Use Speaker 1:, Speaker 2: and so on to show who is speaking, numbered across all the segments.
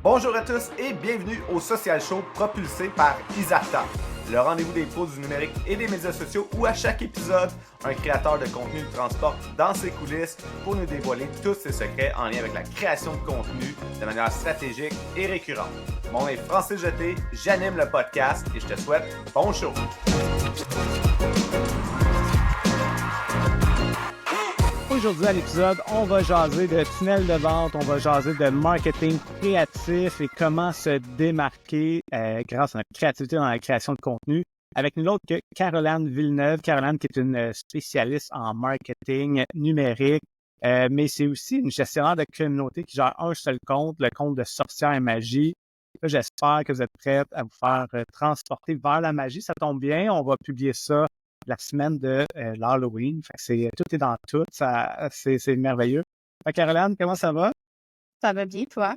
Speaker 1: Bonjour à tous et bienvenue au Social Show propulsé par Isarta, le rendez-vous des pros du numérique et des médias sociaux où à chaque épisode, un créateur de contenu nous transporte dans ses coulisses pour nous dévoiler tous ses secrets en lien avec la création de contenu de manière stratégique et récurrente. Mon nom est Francis Jeté, j'anime le podcast et je te souhaite bon show!
Speaker 2: Aujourd'hui à l'épisode, on va jaser de tunnel de vente, on va jaser de marketing créatif et comment se démarquer grâce à notre créativité dans la création de contenu. Avec nul autre que Caroline Villeneuve. Caroline qui est une spécialiste en marketing numérique, mais c'est aussi une gestionnaire de communauté qui gère un seul compte, le compte de Sorcière et Magie. Là, j'espère que vous êtes prêts à vous faire transporter vers la magie. Ça tombe bien, on va publier ça la semaine de l'Halloween. Tout est dans tout. C'est merveilleux. Caroline, comment ça va?
Speaker 3: Ça va bien, toi?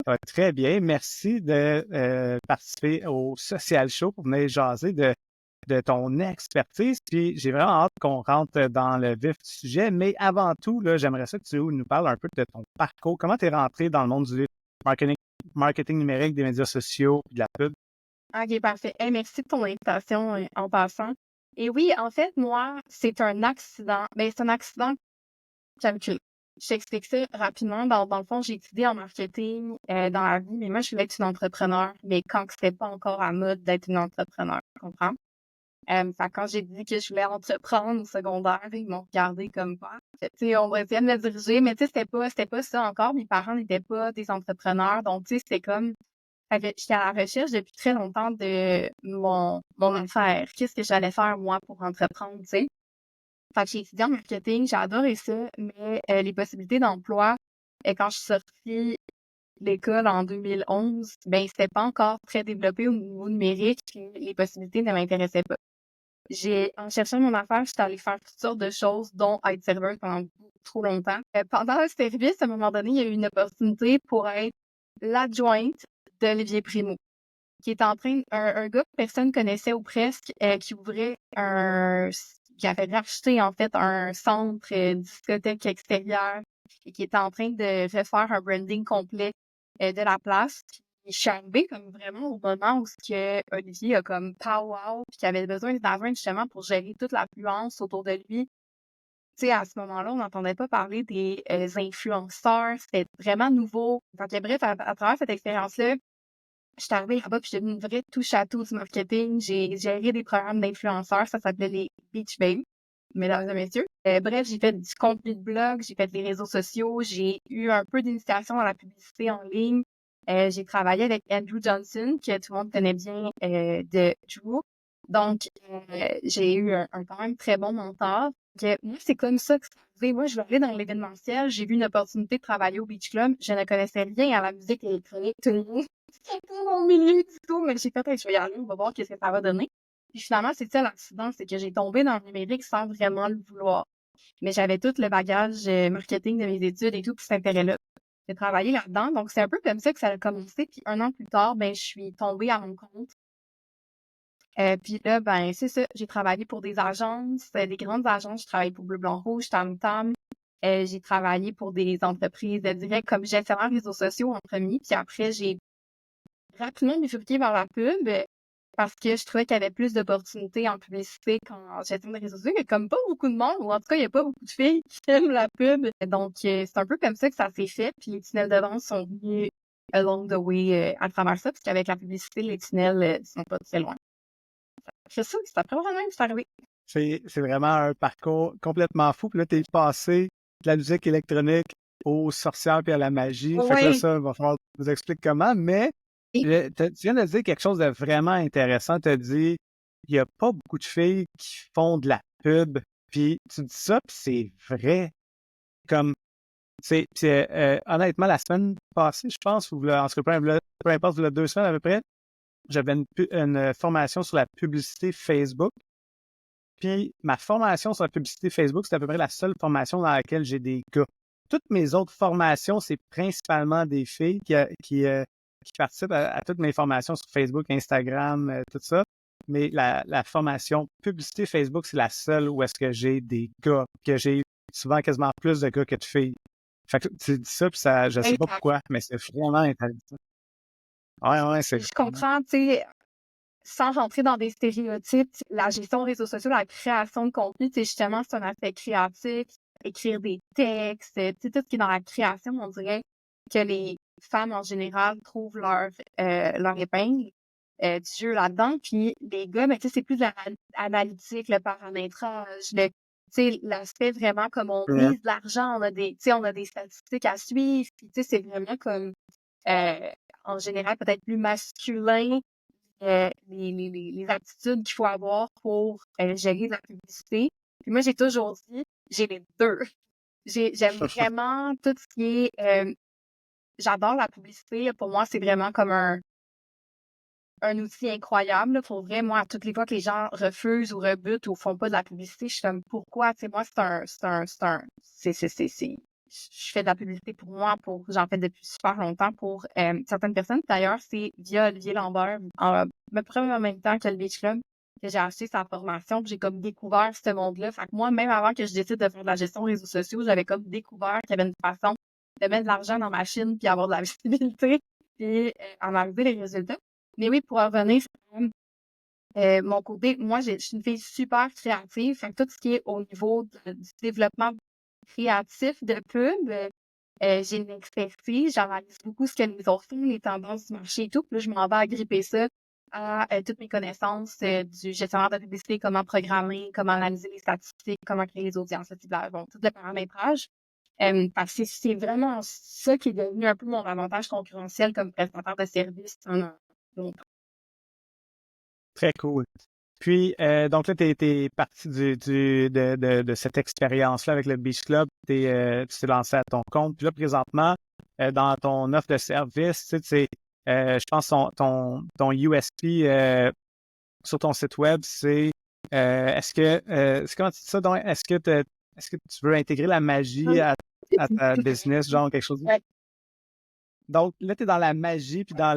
Speaker 2: Ça va très bien. Merci de participer au Social Show pour venir jaser de ton expertise. Puis j'ai vraiment hâte qu'on rentre dans le vif du sujet. Mais avant tout, là, j'aimerais ça que tu nous parles un peu de ton parcours. Comment tu es rentré dans le monde du marketing numérique, des médias sociaux et de la pub?
Speaker 3: OK, parfait. Hey, merci de ton invitation en passant. Et oui, en fait, moi, c'est un accident. C'est un accident calculé. Je t'explique ça rapidement. Dans le fond, j'ai étudié en marketing dans la vie, mais moi, je voulais être une entrepreneur, mais quand c'était pas encore à mode d'être une entrepreneur, tu comprends? Quand j'ai dit que je voulais entreprendre au secondaire, ils m'ont regardé comme quoi. Tu sais, on va essayer de me diriger, mais tu sais, c'était pas ça encore. Mes parents n'étaient pas des entrepreneurs, donc tu sais, c'était comme j'étais à la recherche depuis très longtemps de mon affaire. Qu'est-ce que j'allais faire, moi, pour entreprendre, tu sais? Fait que j'ai étudié en marketing, j'ai adoré ça, mais les possibilités d'emploi, quand je suis sortie de l'école en 2011, c'était pas encore très développé au niveau numérique, puis les possibilités ne m'intéressaient pas. En cherchant mon affaire, j'étais allée faire toutes sortes de choses, dont être serveuse pendant beaucoup trop longtemps. Pendant le service, à un moment donné, il y a eu une opportunité pour être l'adjointe d'Olivier Primo, qui est en train, un gars que personne connaissait ou presque, qui avait racheté en fait un centre discothèque extérieure et qui était en train de refaire un branding complet de la place. Puis je suis arrivée comme vraiment au moment où Olivier a comme pow-wow, puis qu'il avait besoin d'adjoint justement pour gérer toute l'affluence autour de lui. Tu sais, à ce moment-là, on n'entendait pas parler des influenceurs, c'était vraiment nouveau. Fait que bref, à travers cette expérience-là, je suis arrivée là-bas puis je suis devenue une vraie touche-à-tout du marketing. J'ai géré des programmes d'influenceurs, ça s'appelait les Beach Babes, mesdames et messieurs. Bref, j'ai fait du contenu de blog, j'ai fait des réseaux sociaux, j'ai eu un peu d'initiation dans la publicité en ligne. J'ai travaillé avec Andrew Johnson, que tout le monde connaît bien de Drew. Donc, j'ai eu un quand même très bon mentor. Moi, c'est comme ça que c'est arrivé. Moi, je vais aller dans l'événementiel. J'ai vu une opportunité de travailler au Beach Club. Je ne connaissais rien à la musique électronique. Tout le monde, c'était pas mon milieu du tout, mais j'ai fait, hey, je vais y aller, on va voir qu'est-ce que ça va donner. Puis finalement, c'est ça l'accident, c'est que j'ai tombé dans le numérique sans vraiment le vouloir. Mais j'avais tout le bagage marketing de mes études et tout, puis cet intérêt-là. J'ai travaillé là-dedans, donc c'est un peu comme ça que ça a commencé. Puis un an plus tard, je suis tombée à mon compte. Puis là, c'est ça, j'ai travaillé pour des agences, des grandes agences. J'ai travaillé pour Bleu, Blanc, Rouge, Tam Tam. J'ai travaillé pour des entreprises directes comme gestionnaire réseaux sociaux en premier. Puis après, j'ai rapidement bifurqué vers la pub parce que je trouvais qu'il y avait plus d'opportunités en publicité qu'en gestion des réseaux sociaux. Il y a comme pas beaucoup de monde, ou en tout cas, il y a pas beaucoup de filles qui aiment la pub. Donc, c'est un peu comme ça que ça s'est fait. Puis les tunnels de vente sont venus along the way à travers ça, parce qu'avec la publicité, les tunnels sont pas très loin. C'est ça, c'est après vraiment que c'est arrivé.
Speaker 2: C'est vraiment un parcours complètement fou. Puis là, tu es passé de la musique électronique aux sorcières puis à la magie.
Speaker 3: Oui.
Speaker 2: Fait que là, ça, il va falloir que tu nous expliques comment. Mais tu viens de dire quelque chose de vraiment intéressant. Tu as dit, il n'y a pas beaucoup de filles qui font de la pub. Puis tu dis ça, puis c'est vrai. Comme, honnêtement, la semaine passée, je pense, ou en tout cas, peu importe, il y a 2 semaines à peu près, j'avais une formation sur la publicité Facebook. Puis ma formation sur la publicité Facebook, c'est à peu près la seule formation dans laquelle j'ai des gars. Toutes mes autres formations, c'est principalement des filles qui participent à toutes mes formations sur Facebook, Instagram, tout ça. Mais la formation publicité Facebook, c'est la seule où est-ce que j'ai des gars, que j'ai souvent quasiment plus de gars que de filles. Fait que tu dis ça, puis ça, je sais pas pourquoi, mais c'est vraiment intéressant. Ouais, c'est
Speaker 3: Je comprends, tu sais, sans rentrer dans des stéréotypes, la gestion des réseaux sociaux, la création de contenu, tu sais, justement, c'est un aspect créatif, écrire des textes, tu sais, tout ce qui est dans la création, on dirait que les femmes en général trouvent leur épingle du jeu là-dedans. Puis les gars, ben, tu sais, c'est plus analytique, le paramétrage, tu sais, l'aspect vraiment comme on mise de l'argent, tu sais, on a des statistiques à suivre, puis tu sais, c'est vraiment comme euh, en général peut-être plus masculin les aptitudes qu'il faut avoir pour gérer de la publicité. Puis moi, j'ai toujours dit, j'ai les deux. J'aime vraiment tout ce qui est... j'adore la publicité. Pour moi, c'est vraiment comme un outil incroyable. Là. Pour vrai, moi, à toutes les fois que les gens refusent ou rebutent ou font pas de la publicité, je suis comme, pourquoi? Tu sais, moi, je fais de la publicité pour moi, j'en fais depuis super longtemps pour certaines personnes. D'ailleurs, c'est via Olivier Lambert, à peu près en même temps que le Beach Club, que j'ai acheté sa formation, puis j'ai comme découvert ce monde-là. Fait que moi, même avant que je décide de faire de la gestion des réseaux sociaux, j'avais comme découvert qu'il y avait une façon de mettre de l'argent dans ma Chine puis avoir de la visibilité, puis en arriver les résultats. Mais oui, pour en revenir sur mon côté, moi, je suis une fille super créative. Fait que tout ce qui est au niveau du développement créatif de pub, j'ai une expertise. J'analyse beaucoup ce que les autres font, les tendances du marché et tout. Puis là, je m'en vais agripper ça à toutes mes connaissances du gestionnaire de publicité, comment programmer, comment analyser les statistiques, comment créer les audiences ciblables, bon, tout le paramétrage. Parce que c'est vraiment ça qui est devenu un peu mon avantage concurrentiel comme prestataire de services pendant longtemps.
Speaker 2: très cool. Puis, donc là, t'es parti de cette expérience-là avec le Beach Club, tu t'es lancé à ton compte. Puis là, présentement, dans ton offre de service, tu sais, je pense ton USP sur ton site web, c'est c'est comment tu dis ça? Donc, est-ce que tu veux intégrer la magie à ta business, genre quelque chose?
Speaker 3: Ouais.
Speaker 2: Donc, là, tu es dans la magie, puis dans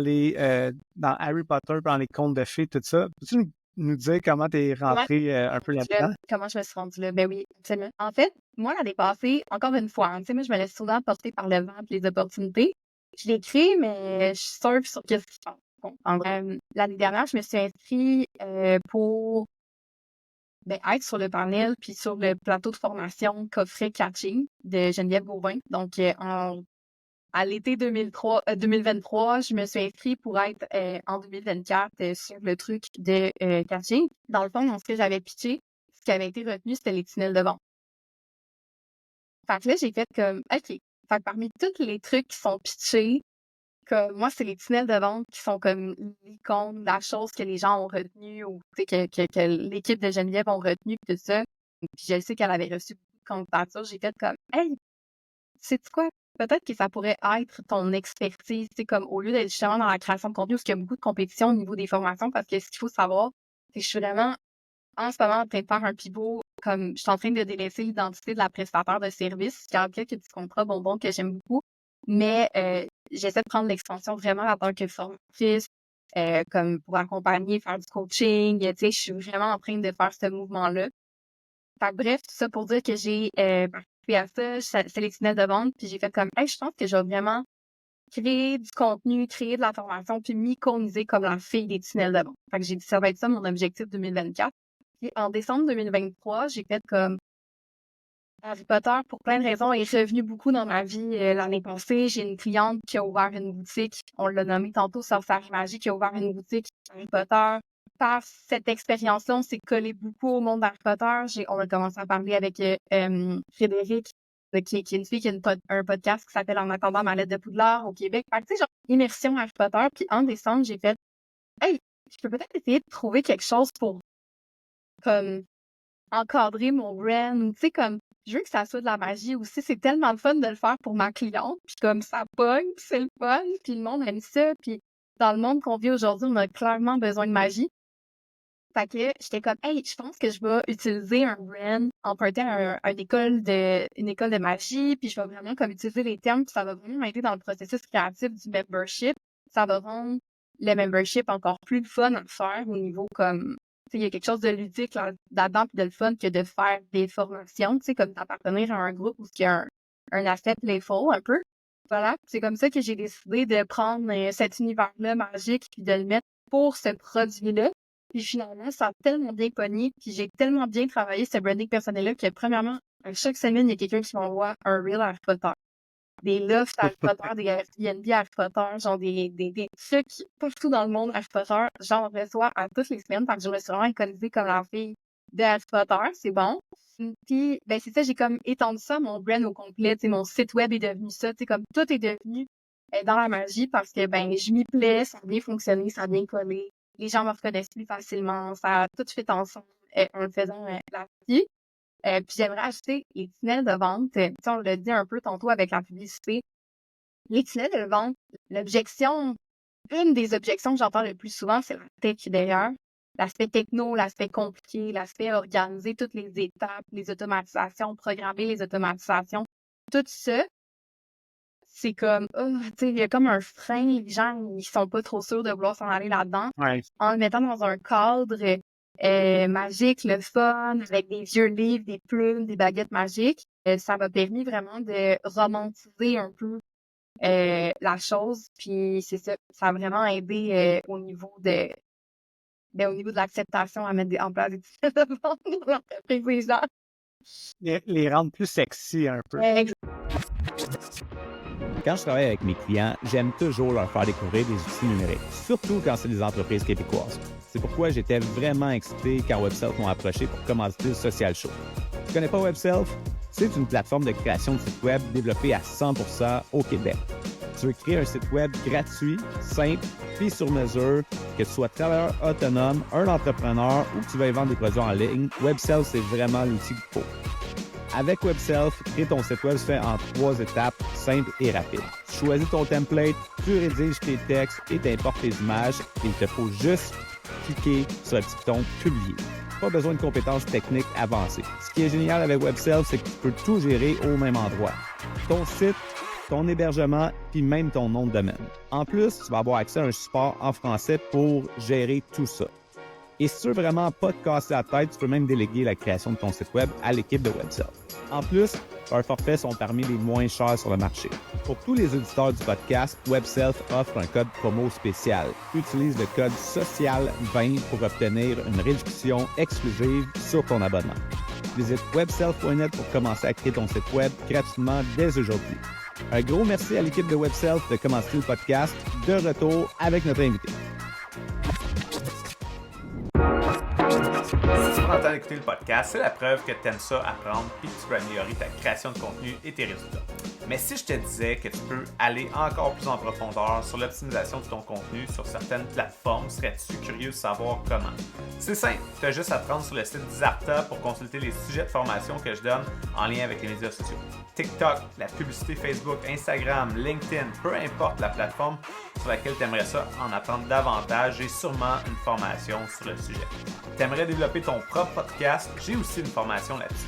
Speaker 2: Harry Potter, puis dans les contes de fées, tout ça. Peux-tu nous dire comment tu es rentré un peu là-dedans?
Speaker 3: Comment je me suis rendue là? Ben oui, absolument. En fait, moi, l'année passée, encore une fois, hein, tu sais, moi, je me laisse souvent porter par le vent et les opportunités. Je l'écris, mais je surfe sur qu'est-ce qui se passe. Bon, l'année dernière, je me suis inscrite pour être sur le panel puis sur le plateau de formation coffret catching de Geneviève Gauvin. Donc, à l'été 2023, je me suis inscrite pour être en 2024 sur le truc de catching. Dans le fond, dans ce que j'avais pitché, ce qui avait été retenu, c'était les tunnels de vente. Fait que là, j'ai fait comme, OK. Fait que parmi tous les trucs qui sont pitchés, comme moi, c'est les tunnels de vente qui sont comme l'icône, la chose que les gens ont retenue ou que l'équipe de Geneviève ont retenu, tout ça. Puis je sais qu'elle avait reçu beaucoup de candidatures. J'ai fait comme, hey, sais-tu quoi? Peut-être que ça pourrait être ton expertise, tu sais, comme au lieu d'être justement dans la création de contenu, parce qu'il y a beaucoup de compétition au niveau des formations, parce que ce qu'il faut savoir, c'est que je suis vraiment, en ce moment, en train de faire un pivot, comme je suis en train de délaisser l'identité de la prestataire de service. Il y a quelques petits contrats bonbons que j'aime beaucoup, mais j'essaie de prendre l'expansion vraiment en tant que formatrice, comme pour accompagner, faire du coaching, tu sais, je suis vraiment en train de faire ce mouvement-là. Fait que bref, tout ça pour dire que j'ai participé à ça, je sélectionnais de vente, puis j'ai fait comme, hey, je pense que je vais vraiment créer du contenu, créer de la formation, puis m'iconiser comme la fille des tunnels de vente. Fait que j'ai dit, ça va être ça mon objectif 2024. Puis en décembre 2023, j'ai fait comme Harry Potter, pour plein de raisons, est revenu beaucoup dans ma vie l'année passée. J'ai une cliente qui a ouvert une boutique, on l'a nommé tantôt Sorcière Magie, qui a ouvert une boutique Harry Potter. Par cette expérience-là, on s'est collé beaucoup au monde d'Harry Potter. On a commencé à parler avec Frédéric, qui est une fille qui a un podcast qui s'appelle En attendant ma lettre de Poudlard au Québec. Fait que, tu sais, genre, immersion Harry Potter. Puis en décembre, j'ai fait, hey, je peux peut-être essayer de trouver quelque chose pour, comme, encadrer mon brand ou, tu sais, comme, je veux que ça soit de la magie aussi. C'est tellement le fun de le faire pour ma cliente. Puis comme, ça pogne, puis c'est le fun, puis le monde aime ça. Puis dans le monde qu'on vit aujourd'hui, on a clairement besoin de magie. Fait que j'étais comme, hey, je pense que je vais utiliser un brand, emprunter une école de magie, puis je vais vraiment comme utiliser les termes, puis ça va vraiment m'aider dans le processus créatif du membership. Ça va rendre le membership encore plus le fun à faire au niveau comme, tu sais, il y a quelque chose de ludique là-dedans, puis de le fun que de faire des formations, tu sais, comme d'appartenir à un groupe où il y a un aspect playful un peu. Voilà, c'est comme ça que j'ai décidé de prendre cet univers-là magique puis de le mettre pour ce produit-là. Puis finalement, ça a tellement bien pogné, puis j'ai tellement bien travaillé ce branding personnel-là que premièrement, à chaque semaine, il y a quelqu'un qui m'envoie un reel Harry Potter. Des lofts Harry Potter, des Airbnb Harry Potter, genre des trucs partout dans le monde Harry Potter. J'en reçois à toutes les semaines, parce que je me suis vraiment iconisée comme la fille de Harry Potter, c'est bon. Puis, ben c'est ça, j'ai comme étendu ça, mon brand au complet, tu sais, mon site web est devenu ça, tu sais, comme tout est devenu dans la magie parce que, ben, je m'y plais, ça a bien fonctionné, ça a bien collé, les gens me reconnaissent plus facilement, ça a tout fait ensemble en le faisant là-dessus. Puis j'aimerais ajouter les tunnels de vente, tu sais, on l'a dit un peu tantôt avec la publicité, les tunnels de vente, une des objections que j'entends le plus souvent, c'est la tech derrière. L'aspect techno, l'aspect compliqué, l'aspect organisé, toutes les étapes, les automatisations, programmer les automatisations. Tout ça, c'est comme, tu sais, il y a comme un frein. Les gens, ils sont pas trop sûrs de vouloir s'en aller là-dedans.
Speaker 2: Ouais.
Speaker 3: En le mettant dans un cadre magique, le fun, avec des vieux livres, des plumes, des baguettes magiques, ça m'a permis vraiment de romantiser un peu la chose. Puis c'est ça, ça a vraiment aidé au niveau de l'acceptation à mettre en place des systèmes de vente dans l'entreprise des gens.
Speaker 2: Les rendre plus sexy un peu. Quand je travaille avec mes clients, j'aime toujours leur faire découvrir des outils numériques, surtout quand c'est des entreprises québécoises. C'est pourquoi j'étais vraiment excité quand WebSelf m'ont approché pour commanditer le Social Show. Tu connais pas WebSelf? C'est une plateforme de création de sites web développée à 100% au Québec. Tu veux créer un site web gratuit, simple, puis sur mesure, que tu sois travailleur autonome, un entrepreneur ou que tu veuilles vendre des produits en ligne, WebSelf, c'est vraiment l'outil qu'il faut. Avec WebSelf, créer ton site web se fait en 3 étapes simples et rapides. Tu choisis ton template, tu rédiges tes textes et t'importes tes images. Il te faut juste cliquer sur le petit bouton « Publier ». Pas besoin de compétences techniques avancées. Ce qui est génial avec WebSelf, c'est que tu peux tout gérer au même endroit. Ton site, ton hébergement, puis même ton nom de domaine. En plus, tu vas avoir accès à un support en français pour gérer tout ça. Et si tu veux vraiment pas te casser la tête, tu peux même déléguer la création de ton site web à l'équipe de WebSelf. En plus, leurs forfaits sont parmi les moins chers sur le marché. Pour tous les auditeurs du podcast, WebSelf offre un code promo spécial. Utilise le code SOCIAL20 pour obtenir une réduction exclusive sur ton abonnement. Visite webself.net pour commencer à créer ton site web gratuitement dès aujourd'hui. Un gros merci à l'équipe de WebSelf de commencer le podcast. De retour avec notre invité.
Speaker 1: Si tu prends le temps d'écouter le podcast, c'est la preuve que tu aimes ça apprendre et que tu peux améliorer ta création de contenu et tes résultats. Mais si je te disais que tu peux aller encore plus en profondeur sur l'optimisation de ton contenu sur certaines plateformes, serais-tu curieux de savoir comment? C'est simple, tu as juste à te rendre sur le site d'Isarta pour consulter les sujets de formation que je donne en lien avec les médias sociaux. TikTok, la publicité Facebook, Instagram, LinkedIn, peu importe la plateforme sur laquelle tu aimerais ça en apprendre davantage, j'ai sûrement une formation sur le sujet. Tu aimerais développer ton propre podcast, j'ai aussi une formation là-dessus.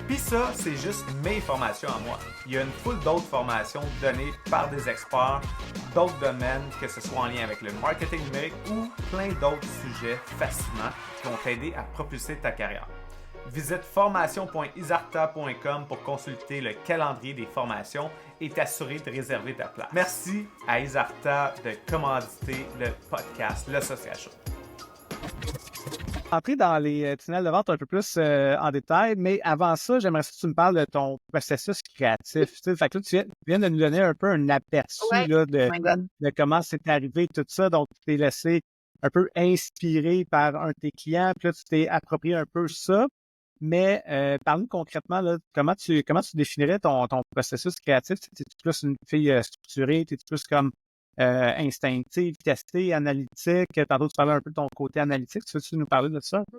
Speaker 1: Puis ça, c'est juste mes formations à moi. Il y a une foule d'autres formations données par des experts d'autres domaines, que ce soit en lien avec le marketing numérique ou plein d'autres sujets fascinants qui vont t'aider à propulser ta carrière. Visite formation.isarta.com pour consulter le calendrier des formations et t'assurer de réserver ta place. Merci à Isarta de commanditer le podcast Le Social Show.
Speaker 2: Entrer dans les tunnels de vente un peu plus en détail, mais avant ça, j'aimerais que tu me parles de ton processus créatif. Tu sais, fait que là, tu viens de nous donner un peu un aperçu là, de comment c'est arrivé tout ça. Donc, tu t'es laissé un peu inspiré par un de tes clients, puis là, tu t'es approprié un peu ça. Mais parle-nous concrètement, là, comment tu définirais ton processus créatif? T'es-tu plus une fille structurée? T'es-tu plus comme instinctive, testée, analytique? Tantôt, tu parlais un peu de ton côté analytique. Tu veux-tu nous parler de ça un peu?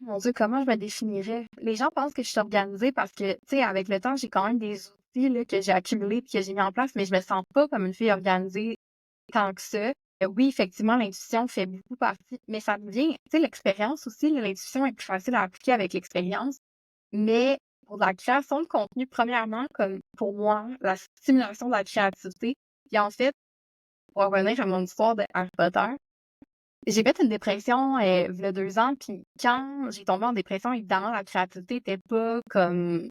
Speaker 3: Mon Dieu, comment je me définirais? Les gens pensent que je suis organisée parce que, tu sais, avec le temps, j'ai quand même des outils là, que j'ai accumulés et que j'ai mis en place, mais je me sens pas comme une fille organisée tant que ça. Oui, effectivement, l'intuition fait beaucoup partie, mais ça devient, tu sais, l'expérience aussi. Là, l'intuition est plus facile à appliquer avec l'expérience. Mais pour la création de contenu, premièrement, comme pour moi, la stimulation de la créativité, puis en fait, pour revenir à mon histoire de Harry Potter, j'ai fait une dépression il y a 2 ans, puis quand j'ai tombé en dépression, évidemment, la créativité était pas comme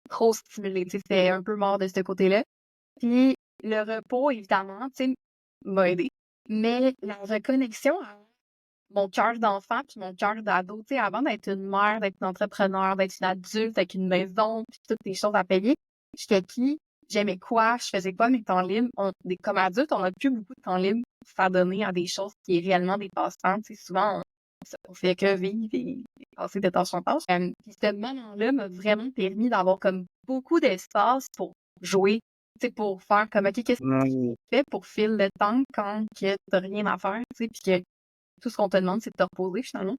Speaker 3: trop stimulée. Tu sais, c'était un peu mort de ce côté-là. Puis le repos, évidemment, tu sais, m'a aidé. Mais la reconnexion à mon cœur d'enfant puis mon cœur d'ado, tu sais, avant d'être une mère, d'être une entrepreneur, d'être une adulte avec une maison puis toutes les choses à payer, j'étais qui? J'aimais quoi? Je faisais quoi mes temps libres? Comme adultes, on n'a plus beaucoup de temps libre pour faire donner à des choses qui est réellement des passe-temps. Tu sais, souvent, on fait que vivre et passer de tâche en tâche. Puis ce moment-là m'a vraiment permis d'avoir comme beaucoup d'espace pour jouer, tu sais, pour faire comme, OK, qu'est-ce que tu fais pour filer le temps quand que t'as rien à faire, tu sais, puis que tout ce qu'on te demande, c'est de te reposer, finalement.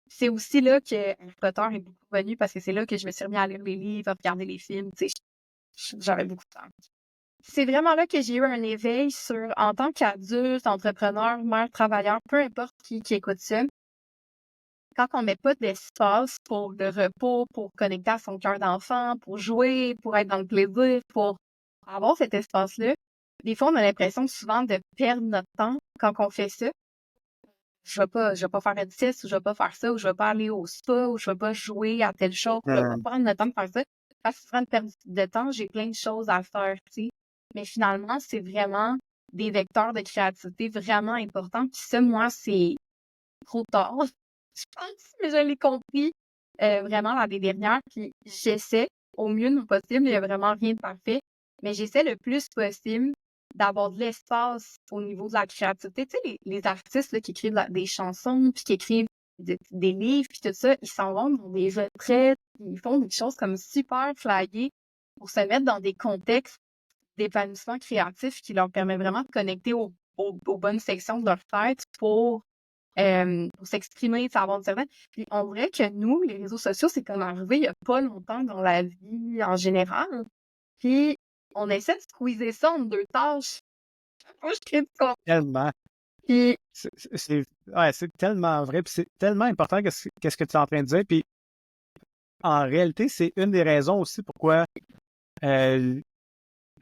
Speaker 3: C'est aussi là que Harry Potter est beaucoup venu parce que c'est là que je me suis remis à lire les livres, à regarder les films, tu sais, j'avais beaucoup de temps. C'est vraiment là que j'ai eu un éveil sur, en tant qu'adulte, entrepreneur, mère, travailleur, peu importe qui écoute ça, quand on met pas d'espace pour le repos, pour connecter à son cœur d'enfant, pour jouer, pour être dans le plaisir, pour avoir cet espace-là, des fois, on a l'impression souvent de perdre notre temps quand on fait ça. Je vais pas faire une sieste, ou je vais pas faire ça, ou je vais pas aller au spa, ou je vais pas jouer à telle chose, je vais pas prendre le temps de faire ça. Parce que c'est une perte de temps, j'ai plein de choses à faire, tu sais. Mais finalement, c'est vraiment des vecteurs de créativité vraiment importants. Puis ça, moi, c'est trop tard, je pense, mais je l'ai compris vraiment l'année dernière. Puis j'essaie au mieux de mon possible, il y a vraiment rien de parfait, mais j'essaie le plus possible d'avoir de l'espace au niveau de la créativité. Tu sais, les artistes là, qui écrivent des chansons, puis qui écrivent des livres, puis tout ça, ils s'en vont dans des retraites, ils font des choses comme super flyées pour se mettre dans des contextes d'épanouissement créatif qui leur permet vraiment de connecter aux bonnes sections de leur tête pour s'exprimer, avoir une certaine. Puis on dirait que nous, les réseaux sociaux, c'est comme arrivé il y a pas longtemps dans la vie en général. Puis on essaie de squeezer ça en deux tâches. Moi, je crée du contenu.
Speaker 2: Tellement.
Speaker 3: Puis
Speaker 2: C'est tellement vrai, puis c'est tellement important qu'est-ce que tu es en train de dire. Puis en réalité, c'est une des raisons aussi pourquoi euh,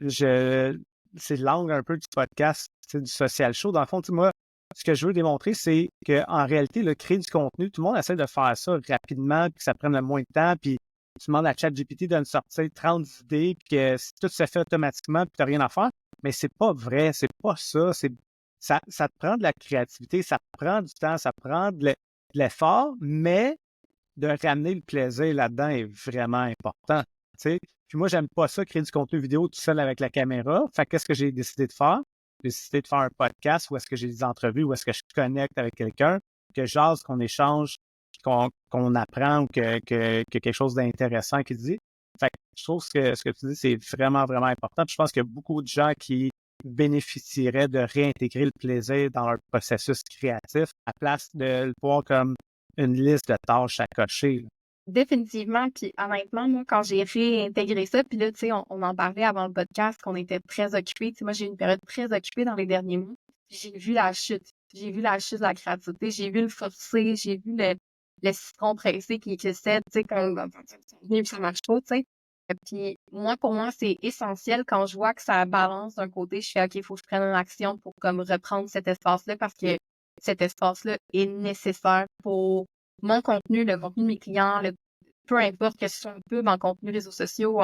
Speaker 2: c'est l'angle un peu du podcast, du social show. Dans le fond, moi, ce que je veux démontrer, c'est qu'en réalité, le créer du contenu, tout le monde essaie de faire ça rapidement, puis que ça prenne le moins de temps, puis tu demandes à ChatGPT de nous sortir 30 idées, puis que tout se fait automatiquement, puis tu n'as rien à faire. Mais c'est pas vrai, c'est pas ça. Ça te prend de la créativité, ça te prend du temps, ça prend de l'effort, mais de ramener le plaisir là-dedans est vraiment important. Tu sais. Puis moi, j'aime pas ça, créer du contenu vidéo tout seul avec la caméra. Fait qu'est-ce que j'ai décidé de faire? J'ai décidé de faire un podcast où est-ce que j'ai des entrevues, où est-ce que je connecte avec quelqu'un, que j'ose, qu'on échange, qu'on apprend ou que quelque chose d'intéressant qui dit. Fait que je trouve que ce que tu dis, c'est vraiment, vraiment important. Puis je pense qu'il y a beaucoup de gens qui bénéficieraient de réintégrer le plaisir dans leur processus créatif à place de le voir comme une liste de tâches à cocher. Là.
Speaker 3: définitivement, puis honnêtement, moi, quand j'ai réintégré ça, puis là, tu sais, on en parlait avant le podcast, qu'on était très occupés. Tu sais, moi, j'ai eu une période très occupée dans les derniers mois. J'ai vu la chute. J'ai vu la chute de la créativité. J'ai vu le forcer. J'ai vu le citron pressé qui essaie, tu sais, comme puis ça marche pas, tu sais. Puis moi, pour moi, c'est essentiel quand je vois que ça balance d'un côté, je fais OK, il faut que je prenne une action pour comme reprendre cet espace-là parce que cet espace-là est nécessaire pour mon contenu, le contenu de mes clients, peu importe que ce soit un peu en contenu réseaux sociaux,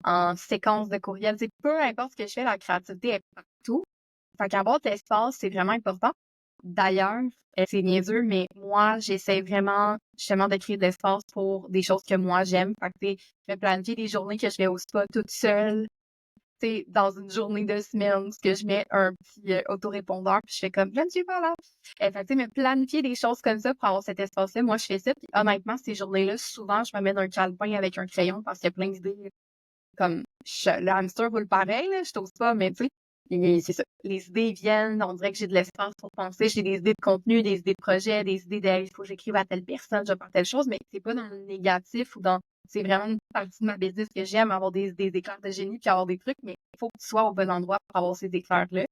Speaker 3: en séquence de courriel, tu sais, peu importe ce que je fais, la créativité est partout. Fait qu'avoir de l'espace, c'est vraiment important. D'ailleurs, c'est niaiseux, mais moi, j'essaie vraiment justement de créer de l'espace pour des choses que moi j'aime. Fait que, tu sais, je vais planifier des journées que je vais au spa toute seule. Tu sais, dans une journée de semaine, ce que je mets un petit autorépondeur, puis je fais comme planifier par là. Fait que, tu sais, me planifier des choses comme ça pour avoir cet espace-là, moi, je fais ça. Puis honnêtement, ces journées-là, souvent, je me mets d'un calepin avec un crayon parce qu'il y a plein d'idées. Comme le hamster roule pareil, là, je t'ose pas, mais tu sais, c'est ça. Les idées viennent, on dirait que j'ai de l'espace pour penser, j'ai des idées de contenu, des idées de projet, des idées de il faut que j'écrive à telle personne, je vais faire telle chose, mais c'est pas dans le négatif ou c'est vraiment une partie de ma business que j'aime, avoir des éclairs de génie puis avoir des trucs, mais il faut que tu sois au bon endroit pour avoir ces éclairs-là.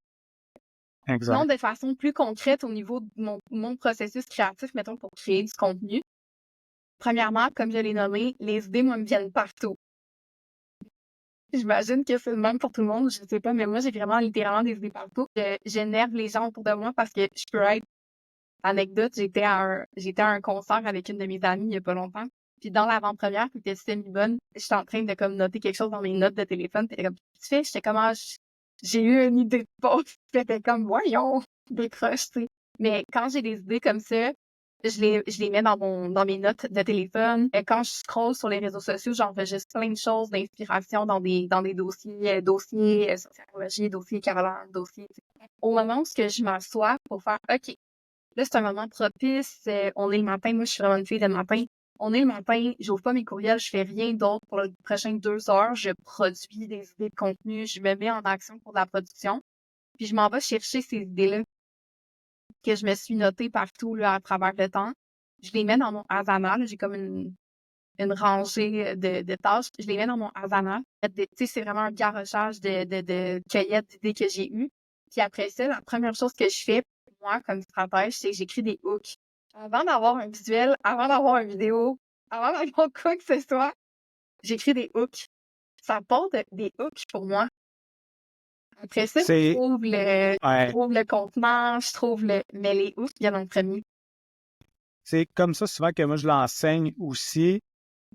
Speaker 3: Sinon, de façon plus concrète au niveau de mon processus créatif, mettons, pour créer du contenu. Premièrement, comme je l'ai nommé, les idées, moi, me viennent partout. J'imagine que c'est le même pour tout le monde, je sais pas, mais moi, j'ai vraiment littéralement des idées partout. J'énerve les gens autour de moi parce que je peux être... Anecdote, j'étais à un concert avec une de mes amies il y a pas longtemps. Puis dans l'avant-première, qui était semi-bonne, j'étais en train de comme noter quelque chose dans mes notes de téléphone. Puis elle était comme, qu'est-ce que tu fais? J'étais comme, j'ai eu une idée de post. Puis elle était comme, voyons, décroche, tu sais. Mais quand j'ai des idées comme ça, je les mets dans mes notes de téléphone. Et quand je scrolle sur les réseaux sociaux, j'enregistre plein de choses d'inspiration dans des dossiers, sociologie, dossiers Caroline, dossiers. Au moment où je m'assois pour faire, OK, là, c'est un moment propice, on est le matin, moi, je suis vraiment une fille de matin. On est le matin, j'ouvre pas mes courriels, je fais rien d'autre pour les prochaines 2 heures, je produis des idées de contenu, je me mets en action pour de la production, puis je m'en vais chercher ces idées-là que je me suis notées partout là, à travers le temps. Je les mets dans mon Asana, là, j'ai comme une rangée de tâches, je les mets dans mon Asana. Tu sais, c'est vraiment un garochage de cueillette d'idées que j'ai eues. Puis après ça, la première chose que je fais, moi, comme stratège, c'est que j'écris des hooks. Avant d'avoir un visuel, avant d'avoir une vidéo, avant d'avoir quoi que ce soit, j'écris des hooks. Ça porte des hooks pour moi. Après ça, je trouve le contenant, je trouve mais les hooks viennent en premier.
Speaker 2: C'est comme ça souvent que moi je l'enseigne aussi.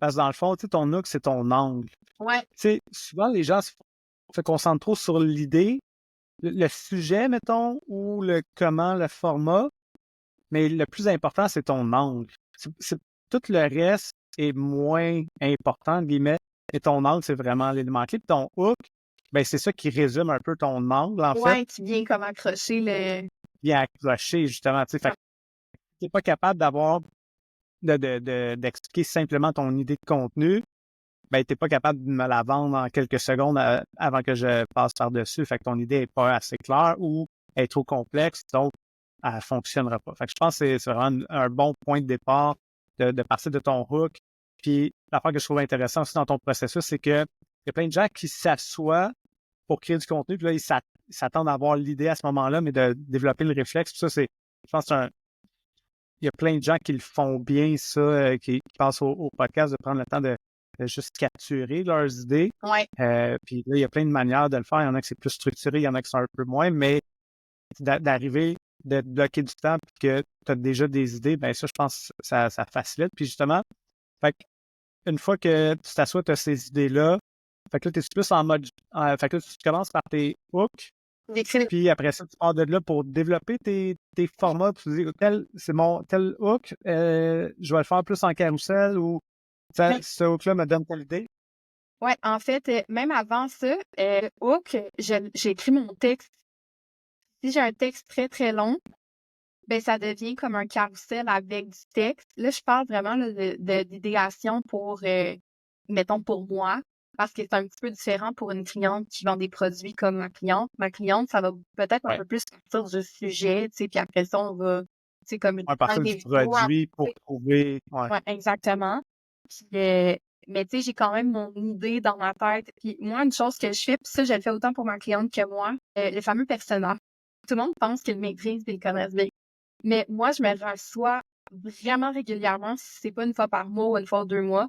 Speaker 2: Parce que dans le fond, tu sais, ton hook, c'est ton angle.
Speaker 3: Ouais.
Speaker 2: Tu sais, souvent les gens se concentrent trop sur l'idée, le sujet, mettons, ou le comment, le format. Mais le plus important, c'est ton angle. Tout le reste est moins important, guillemets. Et ton angle, c'est vraiment l'élément clé. Puis ton hook, ben c'est ça qui résume un peu ton angle, en fait.
Speaker 3: Ouais, qui vient comme accrocher
Speaker 2: Bien accroché, justement. Tu sais, fait que t'es pas capable d'expliquer simplement ton idée de contenu, ben t'es pas capable de me la vendre en quelques secondes avant que je passe par-dessus. Fait que ton idée est pas assez claire ou est trop complexe, donc elle fonctionnera pas. Fait que je pense que c'est vraiment un bon point de départ de partir de ton hook. Puis l'affaire que je trouve intéressant aussi dans ton processus, c'est que il y a plein de gens qui s'assoient pour créer du contenu, puis là, ils s'attendent à avoir l'idée à ce moment-là, mais de développer le réflexe. Puis ça, je pense que il y a plein de gens qui le font bien, ça, qui passent au podcast, de prendre le temps de juste capturer leurs idées.
Speaker 3: Ouais.
Speaker 2: Puis là, il y a plein de manières de le faire. Il y en a qui c'est plus structuré, il y en a qui sont un peu moins, mais d'arriver, de bloquer du temps puis que tu as déjà des idées, ben ça, je pense que ça facilite. Puis justement, fait une fois que tu t'assois, tu as ces idées-là, fait que là, tu es plus en mode. Fait que là, tu commences par tes hooks. Puis après ça, tu pars de là pour développer tes formats. Tu te dis, c'est mon tel hook, je vais le faire plus en carrousel ou ce hook-là me donne telle idée.
Speaker 3: Ouais, en fait, même avant ça, hook, j'ai écrit mon texte. Si j'ai un texte très, très long, ben ça devient comme un carrousel avec du texte. Là, je parle vraiment là, d'idéation pour, mettons, pour moi, parce que c'est un petit peu différent pour une cliente qui vend des produits comme ma cliente. Ma cliente, ça va peut-être un peu plus partir du sujet, tu sais, puis après ça, on va, tu sais, comme une
Speaker 2: partir du produit pour trouver.
Speaker 3: Ouais, exactement. Puis, mais tu sais, j'ai quand même mon idée dans ma tête. Puis moi, une chose que je fais, puis ça, je le fais autant pour ma cliente que moi, le fameux persona. Tout le monde pense qu'ils le maîtrisent et le connaissent bien. Mais moi, je me rassois vraiment régulièrement, si c'est pas une fois par mois ou une fois ou 2 mois,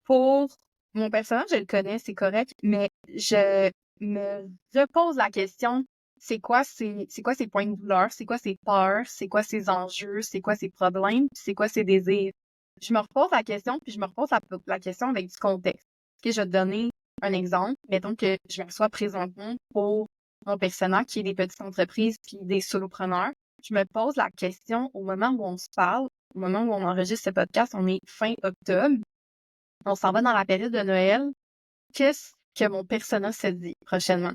Speaker 3: pour mon personnage, je le connais, c'est correct, mais je me repose la question, c'est quoi ses points de douleur, c'est quoi ses peurs, c'est quoi ses enjeux, c'est quoi ses problèmes, c'est quoi ses désirs. Je me repose la question, puis je me repose la question avec du contexte. Je vais te donner un exemple. Mettons que je m'assois présentement pour mon personnage qui est des petites entreprises puis des solopreneurs. Je me pose la question au moment où on se parle, au moment où on enregistre ce podcast, on est fin octobre. On s'en va dans la période de Noël. Qu'est-ce que mon personnage se dit prochainement?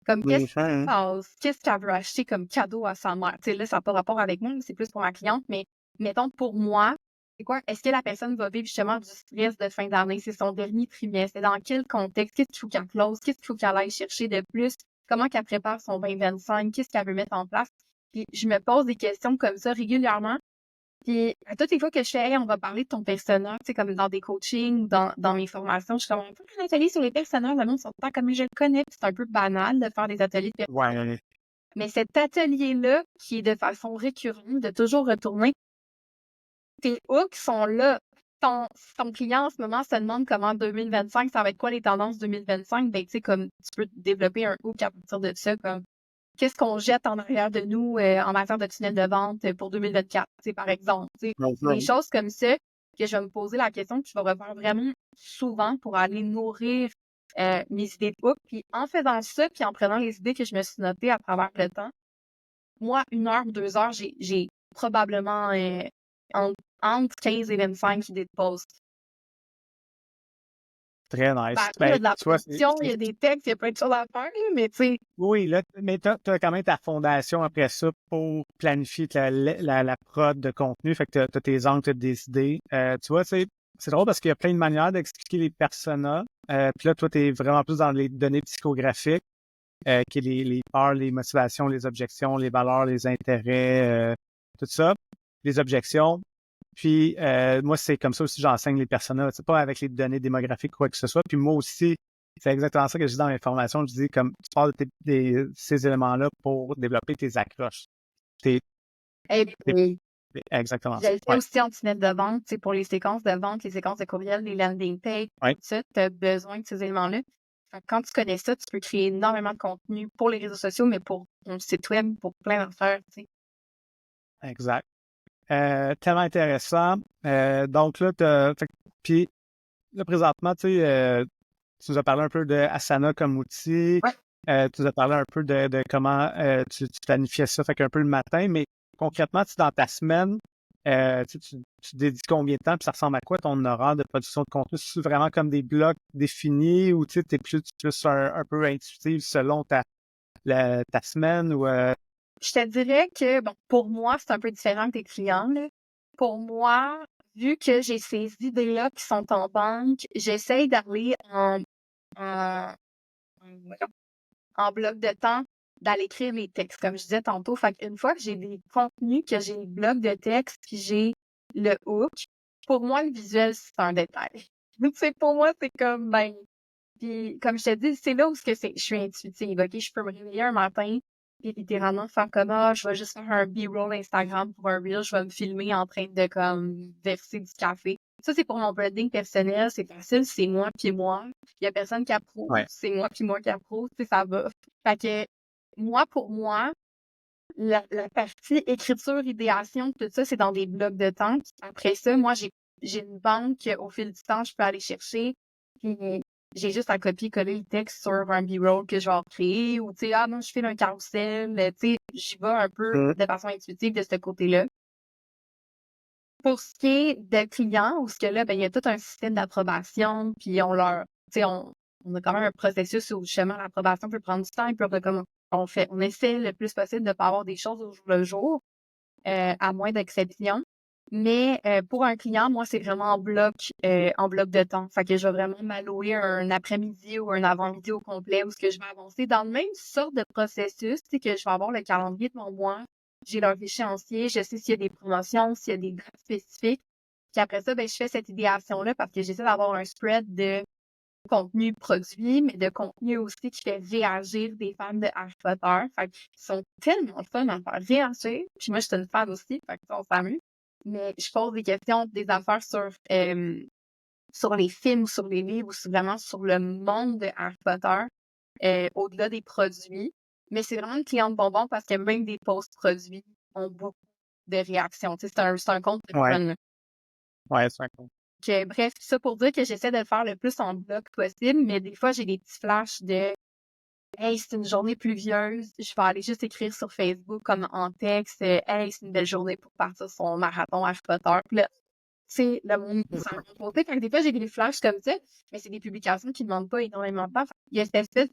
Speaker 3: Comme qu'est-ce qui se passe? Qu'est-ce qu'elle veut acheter comme cadeau à sa mère? Tu sais, là, ça n'a pas rapport avec moi, c'est plus pour ma cliente, mais mettons pour moi, c'est quoi? Est-ce que la personne va vivre justement du stress de fin d'année? C'est son dernier trimestre. C'est dans quel contexte? Qu'est-ce qu'il faut qu'elle close? Qu'est-ce qu'il faut qu'elle aille chercher de plus? Comment qu'elle prépare son 2025? Qu'est-ce qu'elle veut mettre en place? Puis je me pose des questions comme ça régulièrement. Puis à toutes les fois que je fais, hey, on va parler de ton personnage, tu sais, comme dans des coachings, dans mes formations, je suis comme, on peut faire un atelier sur les personnages, le monde sont pas comme je le connais, puis c'est un peu banal de faire des ateliers de personnages.
Speaker 2: Ouais.
Speaker 3: Mais cet atelier-là, qui est de façon récurrente, de toujours retourner, tes hooks sont là. Ton client en ce moment se demande comment 2025, ça va être quoi les tendances 2025, ben tu sais, comme tu peux développer un hook à partir de ça, comme qu'est-ce qu'on jette en arrière de nous en matière de tunnel de vente pour 2024, par exemple. Des choses comme ça. que je vais me poser la question, puis je vais refaire vraiment souvent pour aller nourrir mes idées de hook. Puis en faisant ça, puis en prenant les idées que je me suis notées à travers le temps, moi, 1 heure ou 2 heures, j'ai probablement entre 15 et 25 idées de posts.
Speaker 2: Très
Speaker 3: Ben,
Speaker 2: nice.
Speaker 3: après, il y a de la
Speaker 2: Tu vois,
Speaker 3: production, il y a des textes, il y a plein de choses à faire, là, mais tu sais,
Speaker 2: oui, là, mais tu as quand même ta fondation après ça pour planifier la prod de contenu. Fait que tu as tes angles, tu as des idées. Tu vois, c'est drôle parce qu'il y a plein de manières d'expliquer les personas. Puis là, toi, tu es vraiment plus dans les données psychographiques, qui est les peurs, les motivations, les objections, les valeurs, les intérêts, tout ça, les objections. Puis moi, c'est comme ça aussi j'enseigne les personas. C'est pas avec les données démographiques ou quoi que ce soit. Puis moi aussi, c'est exactement ça que je dis dans mes formations. Je dis comme tu parles de ces éléments-là pour développer tes accroches.
Speaker 3: et puis,
Speaker 2: Exactement
Speaker 3: je
Speaker 2: ça.
Speaker 3: le fais
Speaker 2: Ouais.
Speaker 3: aussi en tunnel de vente, tu sais, pour les séquences de vente, les séquences de courriel, les landing pages,
Speaker 2: Ouais.
Speaker 3: tout ça, tu as besoin de ces éléments-là. Fait que quand tu connais ça, tu peux créer énormément de contenu pour les réseaux sociaux, mais pour ton site web, pour plein d'affaires, tu sais.
Speaker 2: Exact. Tellement intéressant. Donc là, puis là, présentement, tu nous as parlé un peu de Asana comme outil.
Speaker 3: Ouais.
Speaker 2: Tu nous as parlé un peu de comment tu planifiais ça, fait qu'un peu le matin, mais concrètement, dans ta semaine, tu dédies combien de temps, puis ça ressemble à quoi ton horaire de production de contenu? C'est vraiment comme des blocs définis ou tu es plus un peu intuitif selon ta semaine ou
Speaker 3: Je te dirais que, bon, pour moi, c'est un peu différent que tes clients, là. Pour moi, vu que j'ai ces idées-là qui sont en banque, j'essaye d'aller en, voyons, en bloc de temps, d'aller écrire les textes, comme je disais tantôt. Fait qu'une fois que j'ai des contenus, que j'ai le bloc de texte, puis j'ai le hook, pour moi, le visuel, c'est un détail. Tu sais, pour moi, c'est comme, ben, puis comme je te dis, c'est là où je suis intuitive, OK? Je peux me réveiller un matin et littéralement faire comme, ah, je vais juste faire un B-roll Instagram pour un reel, je vais me filmer en train de, comme, verser du café. Ça, c'est pour mon branding personnel, c'est facile, c'est moi puis moi. Il y a personne qui approuve,
Speaker 2: ouais.
Speaker 3: c'est moi puis moi qui approuve, tu sais, ça va. Fait que, moi, pour moi, la partie écriture, idéation, tout ça, c'est dans des blocs de temps. Après ça, moi, j'ai une banque au fil du temps, je peux aller chercher. Puis j'ai juste à copier-coller le texte sur un B-roll que je vais créer. Ou, tu sais, ah non, je fais un carrousel. Tu sais, j'y vais un peu de façon intuitive de ce côté-là. Pour ce qui est de clients, où ce que là, ben, il y a tout un système d'approbation, puis on leur, tu sais, on a quand même un processus où justement l'approbation peut prendre du temps, et puis on essaie le plus possible de pas avoir des choses au jour le jour, à moins d'exceptions. Mais pour un client, moi, c'est vraiment en bloc de temps. Fait que je vais vraiment m'allouer un après-midi ou un avant-midi au complet où ce que je vais avancer dans le même sorte de processus, c'est que je vais avoir le calendrier devant moi, j'ai leur échéancier, je sais s'il y a des promotions, s'il y a des dates spécifiques. Puis après ça, ben, je fais cette idéation-là parce que j'essaie d'avoir un spread de contenu produit, mais de contenu aussi qui fait réagir des fans de Harry Potter. Fait qu'ils sont tellement fun à faire réagir. Puis moi, je suis une fan aussi, fait que on s'amuse. Mais je pose des questions, des affaires sur les films, sur les livres, ou vraiment sur le monde de Harry Potter, au-delà des produits. Mais c'est vraiment une cliente bonbon parce que même des posts produits ont beaucoup de réactions. Tu sais, c'est un compte de
Speaker 2: Ouais.
Speaker 3: fun.
Speaker 2: Ouais, c'est un compte.
Speaker 3: Bref, ça pour dire que j'essaie de le faire le plus en bloc possible, mais des fois, j'ai des petits flashs de hey, c'est une journée pluvieuse, je vais aller juste écrire sur Facebook comme en texte, hey, c'est une belle journée pour partir sur son marathon Harry Potter. Puis là, tu sais, le monde s'en rend compte. Fait que des fois, j'ai des flashs comme ça, mais c'est des publications qui ne demandent pas énormément de temps. Il y a cette espèce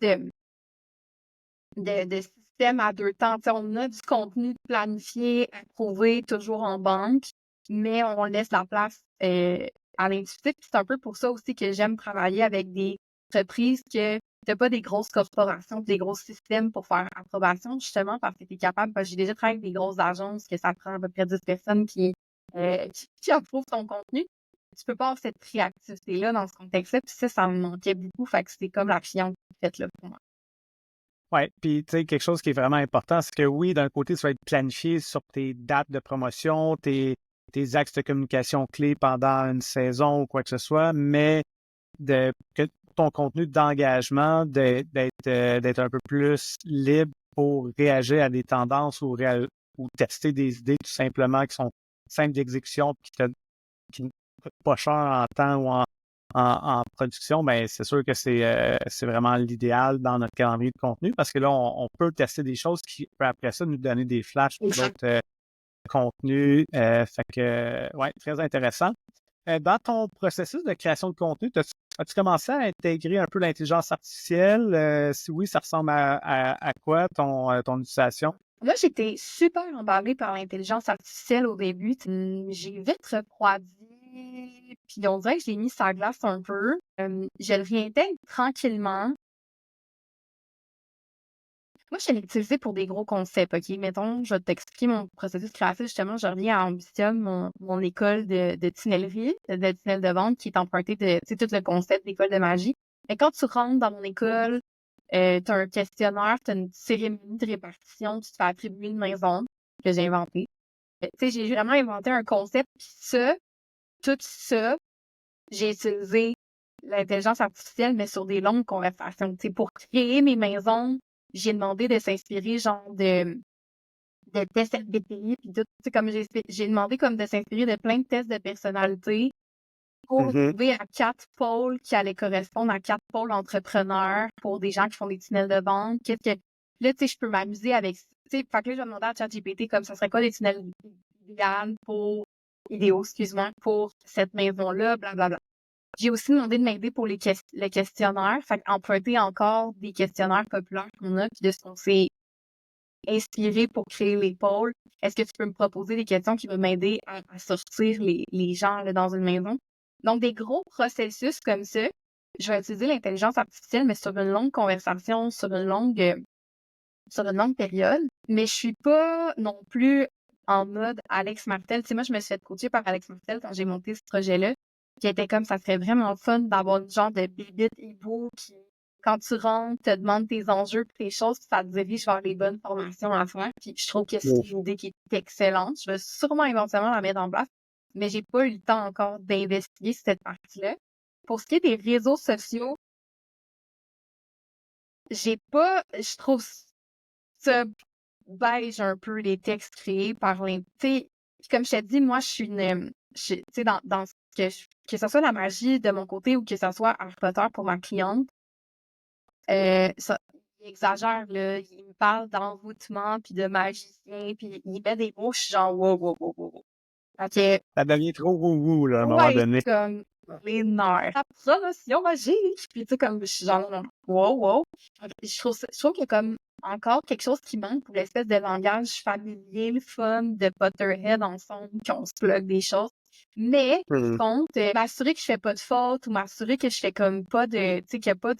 Speaker 3: de système à deux temps. Tu sais, on a du contenu planifié, approuvé, toujours en banque, mais on laisse la place à l'intuitif. C'est un peu pour ça aussi que j'aime travailler avec des entreprises que t'as pas des grosses corporations, des gros systèmes pour faire approbation, justement, parce que tu es capable, parce que j'ai déjà travaillé avec des grosses agences que ça prend à peu près 10 personnes qui approuvent ton contenu. Tu peux pas avoir cette réactivité-là dans ce contexte-là, puis ça me manquait beaucoup, fait que c'est comme la cliente qui fait là pour moi.
Speaker 2: Oui, puis tu sais, quelque chose qui est vraiment important, c'est que oui, d'un côté, tu vas être planifié sur tes dates de promotion, tes axes de communication clés pendant une saison ou quoi que ce soit, mais que ton contenu d'engagement, d'être un peu plus libre pour réagir à des tendances ou tester des idées tout simplement qui sont simples d'exécution qui pas cher en temps ou en production, ben c'est sûr que c'est vraiment l'idéal dans notre calendrier de contenu parce que là, on peut tester des choses qui peut après ça nous donner des flashs pour
Speaker 3: Exact.
Speaker 2: d'autres contenus. Fait que, ouais, très intéressant. Dans ton processus de création de contenu, as-tu commencé à intégrer un peu l'intelligence artificielle? Si oui, ça ressemble à quoi ton utilisation?
Speaker 3: Moi, j'étais super emballée par l'intelligence artificielle au début. J'ai vite refroidi, puis on dirait que je l'ai mis sur la glace un peu. Je le réintègre tranquillement. Moi, je l'ai utilisé pour des gros concepts, OK? Mettons, je vais t'expliquer mon processus créatif. Justement, je reviens à Ambition, mon école de tunellerie, de tunnel de vente, qui est empruntée de, tu sais, tout le concept d'école de magie. Mais quand tu rentres dans mon école, t'as un questionnaire, t'as une cérémonie de répartition, tu te fais attribuer une maison que j'ai inventée. Tu sais, j'ai vraiment inventé un concept, puis tout ça, j'ai utilisé l'intelligence artificielle, mais sur des longues conversations. Tu sais, pour créer mes maisons, j'ai demandé de s'inspirer genre de tests MBTI, puis tout. Tu sais, comme j'ai demandé comme de s'inspirer de plein de tests de personnalité pour trouver à 4 pôles qui allaient correspondre à 4 pôles entrepreneurs pour des gens qui font des tunnels de vente. Qu'est-ce que là, tu sais, je peux m'amuser avec, tu sais, fait que là, je vais demander à ChatGPT comme ça serait quoi des tunnels idéaux, excuse-moi, pour cette maison-là, blablabla. J'ai aussi demandé de m'aider pour le questionnaire, fait emprunter encore des questionnaires populaires qu'on a, puis de ce qu'on s'est inspiré pour créer les pôles. Est-ce que tu peux me proposer des questions qui vont m'aider à sortir les gens là, dans une maison? Donc, des gros processus comme ça, je vais utiliser l'intelligence artificielle, mais sur une longue conversation, sur une longue période. Mais je suis pas non plus en mode Alex Martel. Tu sais, moi, je me suis fait coacher par Alex Martel quand j'ai monté ce projet-là, qui était comme, ça serait vraiment fun d'avoir une genre de bébite hibou qui, quand tu rentres, te demande tes enjeux pis tes choses, puis ça te dirige vers les bonnes formations à faire. Puis je trouve que c'est une idée qui est excellente. Je vais sûrement éventuellement la mettre en place, mais j'ai pas eu le temps encore d'investiguer cette partie-là. Pour ce qui est des réseaux sociaux, je trouve ça beige un peu les textes créés par tu sais, comme je t'ai dit, moi, je suis une, tu sais, dans ce que ce soit la magie de mon côté ou que ce soit Harry Potter pour ma cliente, ça, il exagère, là. Il me parle d'envoûtement, puis de magicien, puis il met des mots, je suis genre, wow, wow, wow, wow. Fait que,
Speaker 2: Ça devient trop wou-wou, là, à un moment
Speaker 3: ouais,
Speaker 2: donné.
Speaker 3: c'est comme les nerfs. La promotion magique, puis tu sais, comme, je suis genre, non, wow, wow. Je trouve qu'il y a comme encore quelque chose qui manque pour l'espèce de langage familier, le fun de Potterhead ensemble, qu'on se plug des choses. Mais, par contre, m'assurer que je fais pas de fautes ou m'assurer que je fais comme pas de, tu sais, qu'il y a pas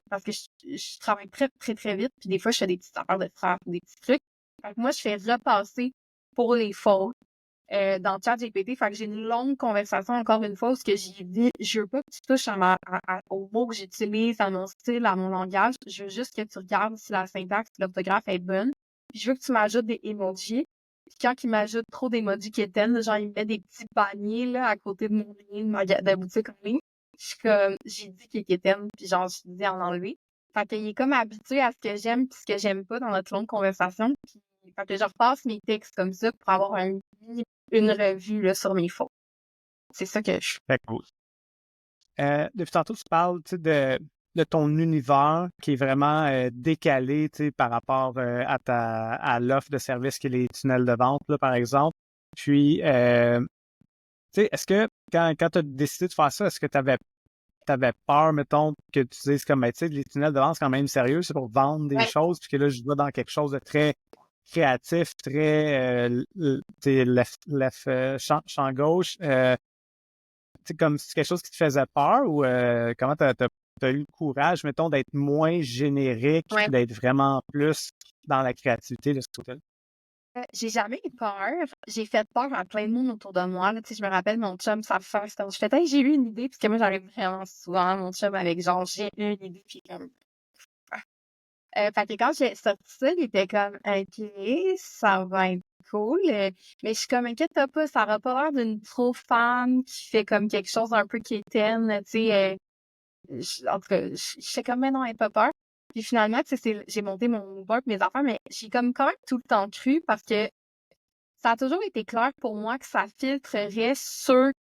Speaker 3: parce que je travaille très, très, très vite, puis des fois, je fais des petites affaires de frappe ou des petits trucs. Fait que moi, je fais repasser pour les fautes dans ChatGPT. Fait que j'ai une longue conversation, encore une fois, où ce que j'ai dit, je veux pas que tu touches aux mots que j'utilise, à mon style, à mon langage. Je veux juste que tu regardes si la syntaxe, l'orthographe est bonne. Puis je veux que tu m'ajoutes des emojis. Puis quand il m'ajoute trop d'emojis quétaines, genre il me met des petits paniers là, à côté de mon lien de boutique en ligne. Je suis comme, j'ai dit qu'il est quétaine, puis genre, je dis en enlever. Fait qu'il est comme habitué à ce que j'aime puis ce que j'aime pas dans notre longue conversation. Puis, fait que je repasse mes textes comme ça pour avoir une revue là, sur mes fautes. C'est ça que je
Speaker 2: Très cool. Depuis tantôt, tu parles de ton univers qui est vraiment décalé par rapport à l'offre de service qui est les tunnels de vente, là, par exemple. Puis, est-ce que quand tu as décidé de faire ça, est-ce que tu avais peur, mettons, que tu dises comme, ben, tu sais, les tunnels de vente, c'est quand même sérieux, c'est pour vendre des choses, puis que là, je vais dans quelque chose de très créatif, très, champ gauche. C'est comme c'est quelque chose qui te faisait peur ou comment t'as eu le courage, mettons, d'être moins générique,
Speaker 3: Ouais.
Speaker 2: d'être vraiment plus dans la créativité de ce côté-là?
Speaker 3: J'ai jamais eu peur. J'ai fait peur à plein de monde autour de moi. Là. Tu sais, je me rappelle, mon chum, ça fait je fais, hey, j'ai eu une idée, parce que moi, j'arrive vraiment souvent, mon chum, avec genre, j'ai eu une idée, puis comme. Fait que quand j'ai sorti ça, il était comme, OK, ça va être cool. Mais je suis comme, inquiète pas, ça aura pas l'air d'une trop femme qui fait comme quelque chose un peu quétaine, tu sais. En tout cas, je sais comme, mais non, elle pas peur. Puis finalement, tu sais, j'ai monté mon board, mes affaires, mais j'ai comme quand même tout le temps cru parce que ça a toujours été clair pour moi que ça filtrerait ceux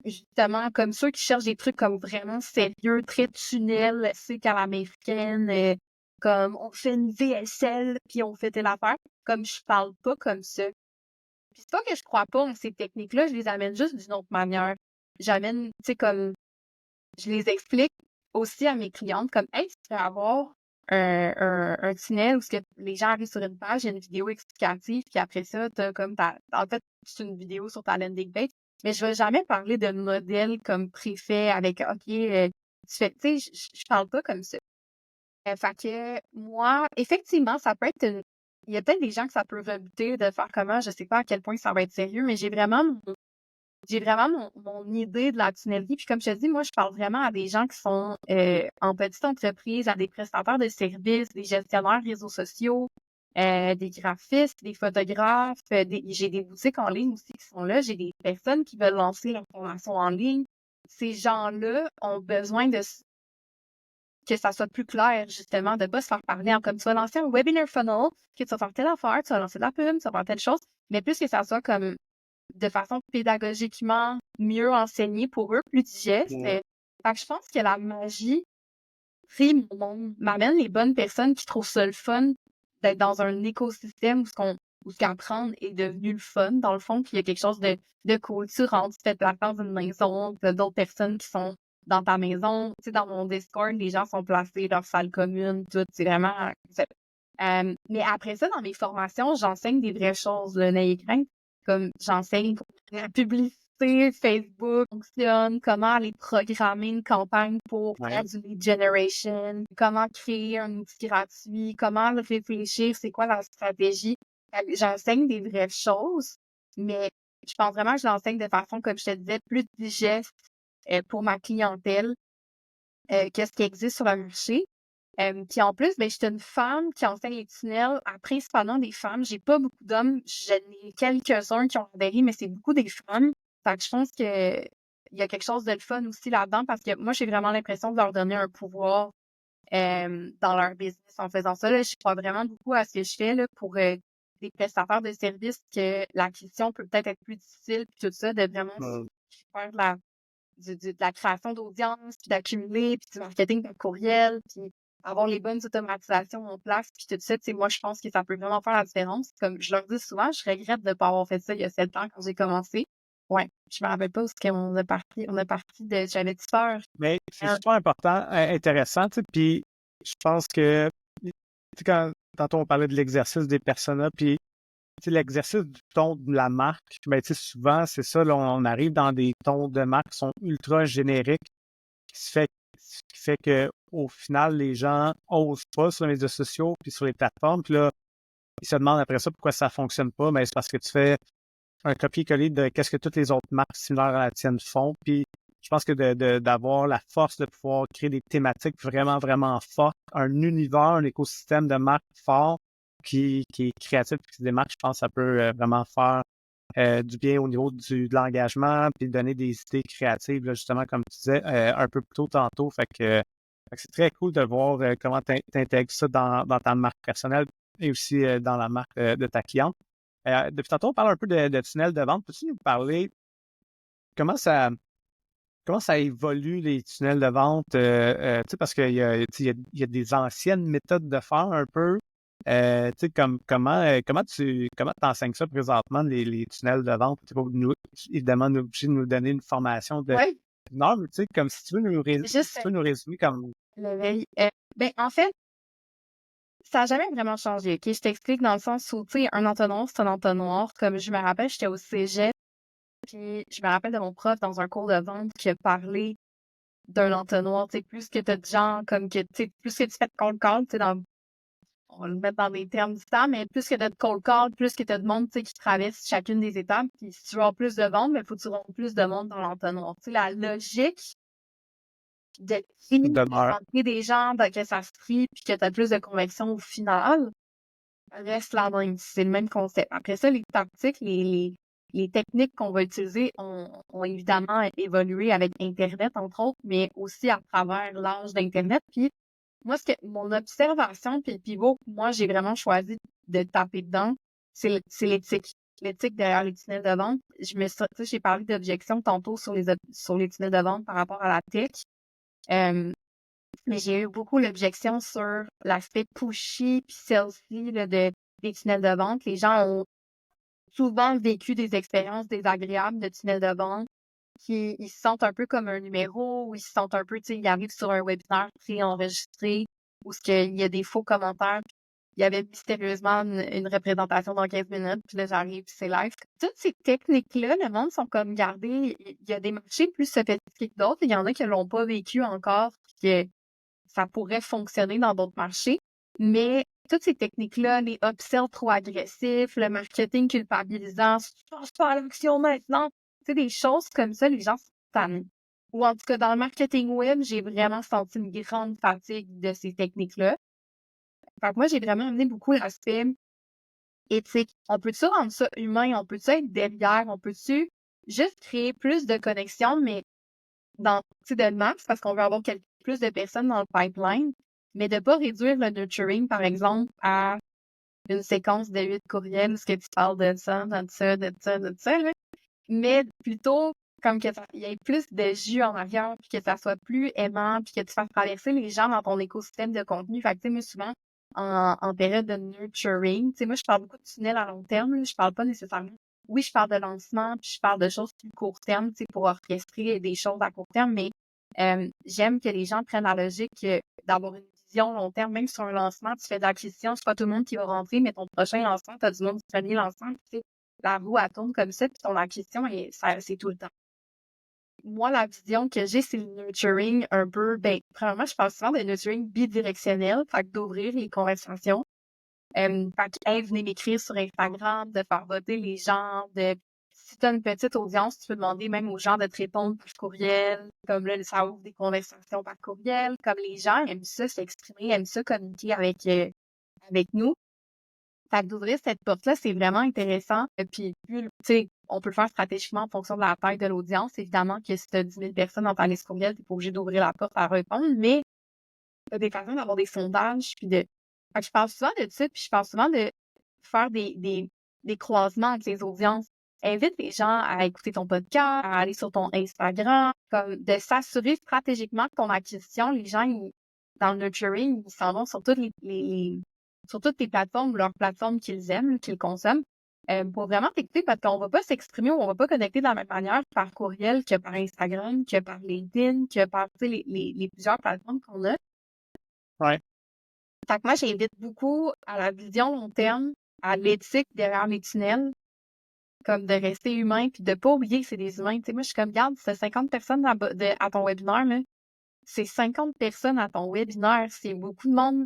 Speaker 3: justement, comme ceux qui cherchent des trucs comme vraiment sérieux, très tunnel, c'est qu'à l'américaine, comme on fait une VSL, puis on fait telle affaire. Comme je parle pas comme ça. Puis c'est pas que je crois pas en ces techniques-là, je les amène juste d'une autre manière. J'amène, tu sais, comme, je les explique aussi à mes clientes, comme, hey, tu peux avoir un tunnel où ce que les gens arrivent sur une page, il y a une vidéo explicative, puis après ça, t'as comme en fait, c'est une vidéo sur ta landing page, mais je vais jamais parler de modèle comme préfet avec, OK, tu fais, tu sais, je parle pas comme ça. Fait que moi, effectivement, ça peut être il y a peut-être des gens que ça peut rebuter de faire comment, je sais pas à quel point ça va être sérieux, mais j'ai vraiment mon idée de la tunnelerie. Puis comme je te dis, moi, je parle vraiment à des gens qui sont en petite entreprise, à des prestataires de services, des gestionnaires réseaux sociaux, des graphistes, des photographes, j'ai des boutiques en ligne aussi qui sont là, j'ai des personnes qui veulent lancer leur formation en ligne. Ces gens-là ont besoin que ça soit plus clair, justement, de pas se faire parler comme tu vas lancer un webinar funnel, que tu vas faire telle affaire, tu vas lancer de la pub, tu vas faire telle chose, mais plus que ça soit comme de façon pédagogiquement mieux enseignée pour eux, plus digeste. Fait que je pense que la magie mon monde, m'amène les bonnes personnes qui trouvent ça le fun d'être dans un écosystème où ce qu'apprendre est devenu le fun, dans le fond, puis il y a quelque chose de cool. Tu rentres, tu fais de la place d'une maison, tu as d'autres personnes qui sont dans ta maison. Tu sais, dans mon Discord, les gens sont placés, leur salle commune, tout. C'est vraiment... mais après ça, dans mes formations, j'enseigne des vraies choses, là, n'ayez crainte. Comme j'enseigne la publicité, Facebook fonctionne, aller aller programmer une campagne pour faire du lead generation, comment créer un outil gratuit, comment réfléchir, c'est quoi la stratégie. J'enseigne des vraies choses, mais je pense vraiment que je l'enseigne de façon, comme je te disais, plus digeste pour ma clientèle, qu'est-ce qui existe sur le marché. Puis en plus, ben, j'étais une femme qui enseigne les tunnels à principalement des femmes. J'ai pas beaucoup d'hommes. J'en ai quelques-uns qui ont adhéré, mais c'est beaucoup des femmes. Fait que je pense que il y a quelque chose de le fun aussi là-dedans parce que moi, j'ai vraiment l'impression de leur donner un pouvoir dans leur business en faisant ça. Là, je crois vraiment beaucoup à ce que je fais là, pour des prestataires de services que l'acquisition peut peut-être être plus difficile, puis tout ça, de vraiment faire de la création d'audience, puis d'accumuler, puis du marketing par courriel, puis avoir les bonnes automatisations en place, puis tout ça, tu sais, moi, je pense que ça peut vraiment faire la différence. Comme je leur dis souvent, je regrette de ne pas avoir fait ça il y a 7 ans quand j'ai commencé. Ouais, je me rappelle pas où est-ce qu'on est parti. On est parti j'avais peur.
Speaker 2: Mais c'est super important, intéressant, tu sais, puis je pense que, tu sais, tantôt on parlait de l'exercice des personas, puis tu sais, l'exercice du ton de la marque, ben, tu sais, souvent, c'est ça, là, on arrive dans des tons de marque qui sont ultra génériques, qui fait que au final, les gens osent pas sur les médias sociaux puis sur les plateformes, puis là, ils se demandent après ça pourquoi ça fonctionne pas, mais c'est parce que tu fais un copier-coller de qu'est-ce que toutes les autres marques similaires à la tienne font, puis je pense que d'avoir la force de pouvoir créer des thématiques vraiment, vraiment fortes, un univers, un écosystème de marques fort qui est créatif, qui se démarque, je pense que ça peut vraiment faire du bien au niveau de l'engagement, puis donner des idées créatives, là, justement, comme tu disais un peu plus tôt tantôt. Fait que c'est très cool de voir comment tu intègres ça dans ta marque personnelle et aussi dans la marque de ta cliente. Depuis tantôt, on parle un peu de tunnel de vente. Peux-tu nous parler comment ça évolue les tunnels de vente? Tu sais, parce qu'il y a des anciennes méthodes de faire un peu. Tu sais, comment tu enseignes ça présentement, les tunnels de vente? Tu n'es pas évidemment obligé de nous donner une formation de normes, tu sais, comme si tu veux nous résumer comme.
Speaker 3: Ben, en fait, ça n'a jamais vraiment changé, OK? Je t'explique dans le sens où, tu sais, un entonnoir, c'est un entonnoir. Comme je me rappelle, j'étais au cégep, puis je me rappelle de mon prof dans un cours de vente qui a parlé d'un entonnoir, tu sais, plus que tu as de gens, comme que, tu sais, plus que tu fais de cold call, tu sais, on va le mettre dans des termes du temps, mais plus que tu as de cold call, plus que tu as de monde, tu sais, qui traverse chacune des étapes, puis si tu veux avoir plus de ventes, mais il faut que tu rentres plus de monde dans l'entonnoir. Tu sais, la logique de rentrer des gens, que ça se trie, puis que tu as plus de convection au final, reste la même. C'est le même concept. Après ça, les tactiques, les techniques qu'on va utiliser ont évidemment évolué avec Internet, entre autres, mais aussi à travers l'âge d'Internet. Puis moi, mon observation, puis le pivot, moi, j'ai vraiment choisi de taper dedans, c'est l'éthique. l'éthique derrière les tunnels de vente. J'ai parlé d'objections tantôt sur les tunnels de vente par rapport à la tech. Mais j'ai eu beaucoup l'objection sur l'aspect pushy puis selfie là, des tunnels de vente. Les gens ont souvent vécu des expériences désagréables de tunnels de vente ils se sentent un peu comme un numéro, ou ils se sentent un peu, tu sais, ils arrivent sur un webinaire préenregistré où il y a des faux commentaires. Puis il y avait mystérieusement une représentation dans 15 minutes, puis là, j'arrive, puis c'est live. Toutes ces techniques-là, le monde sont comme gardées. Il y a des marchés plus sophistiqués que d'autres. Il y en a qui ne l'ont pas vécu encore, puis que ça pourrait fonctionner dans d'autres marchés. Mais toutes ces techniques-là, les upsells trop agressifs, le marketing culpabilisant, si tu passes pas à l'action maintenant, tu sais, des choses comme ça, les gens sont tannés. Ou en tout cas, dans le marketing web, j'ai vraiment senti une grande fatigue de ces techniques-là. Fait que moi, j'ai vraiment amené beaucoup l'aspect éthique. On peut-tu rendre ça humain? On peut-tu être derrière? On peut-tu juste créer plus de connexions, mais dans, tu sais, de max, parce qu'on veut avoir plus de personnes dans le pipeline, mais de pas réduire le nurturing, par exemple, à une séquence de 8 courriels, où ce que tu parles de ça, de ça, de ça, de ça, là. Mais plutôt comme que il y ait plus de jus en arrière, puis que ça soit plus aimant, puis que tu fasses traverser les gens dans ton écosystème de contenu. Fait que, tu sais, moi, souvent, en période de nurturing, tu sais, moi, je parle beaucoup de tunnels à long terme, là, je parle pas nécessairement. Oui, je parle de lancement, puis je parle de choses plus court terme, tu sais, pour orchestrer des choses à court terme, mais j'aime que les gens prennent la logique d'avoir une vision long terme, même sur un lancement, tu fais de l'acquisition, c'est pas tout le monde qui va rentrer, mais ton prochain lancement, tu as du monde du premier lancement, puis tu sais, la roue, elle tourne comme ça, puis ton acquisition, c'est tout le temps. Moi, la vision que j'ai, c'est le nurturing un peu, premièrement, je parle souvent de nurturing bidirectionnel, fait que d'ouvrir les conversations. Fait que, hey, venez m'écrire sur Instagram, de faire voter les gens, si tu as une petite audience, tu peux demander même aux gens de te répondre par courriel, comme là, ça ouvre des conversations par courriel, comme les gens aiment ça s'exprimer, aiment ça communiquer avec nous. Fait que d'ouvrir cette porte-là, c'est vraiment intéressant. Et puis, tu sais, on peut le faire stratégiquement en fonction de la taille de l'audience. Évidemment que si tu as 10 000 personnes dans ta liste courriel, tu n'es pas obligé d'ouvrir la porte à répondre, mais tu as des façons d'avoir des sondages, puis de... Fait que je parle souvent de ça, puis je parle souvent de faire des croisements avec les audiences. Invite les gens à écouter ton podcast, à aller sur ton Instagram, comme de s'assurer stratégiquement que ton acquisition, les gens, dans le nurturing, ils s'en vont sur sur toutes les plateformes, leurs plateformes qu'ils aiment, qu'ils consomment, pour vraiment t'écouter parce qu'on va pas s'exprimer ou on va pas connecter de la même manière par courriel que par Instagram, que par LinkedIn, que par, tu sais, les plusieurs plateformes qu'on a.
Speaker 2: Ouais.
Speaker 3: Fait que moi, j'invite beaucoup à la vision long terme, à l'éthique derrière les tunnels, comme de rester humain puis de pas oublier que c'est des humains. Tu sais, moi, je suis comme, regarde, c'est 50 personnes à ton webinaire, là. C'est 50 personnes à ton webinaire. C'est beaucoup de monde.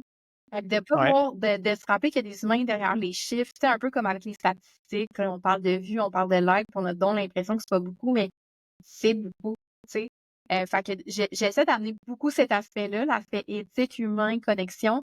Speaker 3: Fait que de pas
Speaker 2: Ouais.
Speaker 3: voir, de se rappeler qu'il y a des humains derrière les chiffres. Tu sais, un peu comme avec les statistiques. Là, on parle de vues, on parle de likes, on a donc l'impression que c'est pas beaucoup, mais c'est beaucoup, tu sais. Fait que j'essaie d'amener beaucoup cet aspect-là, l'aspect éthique, humain, connexion.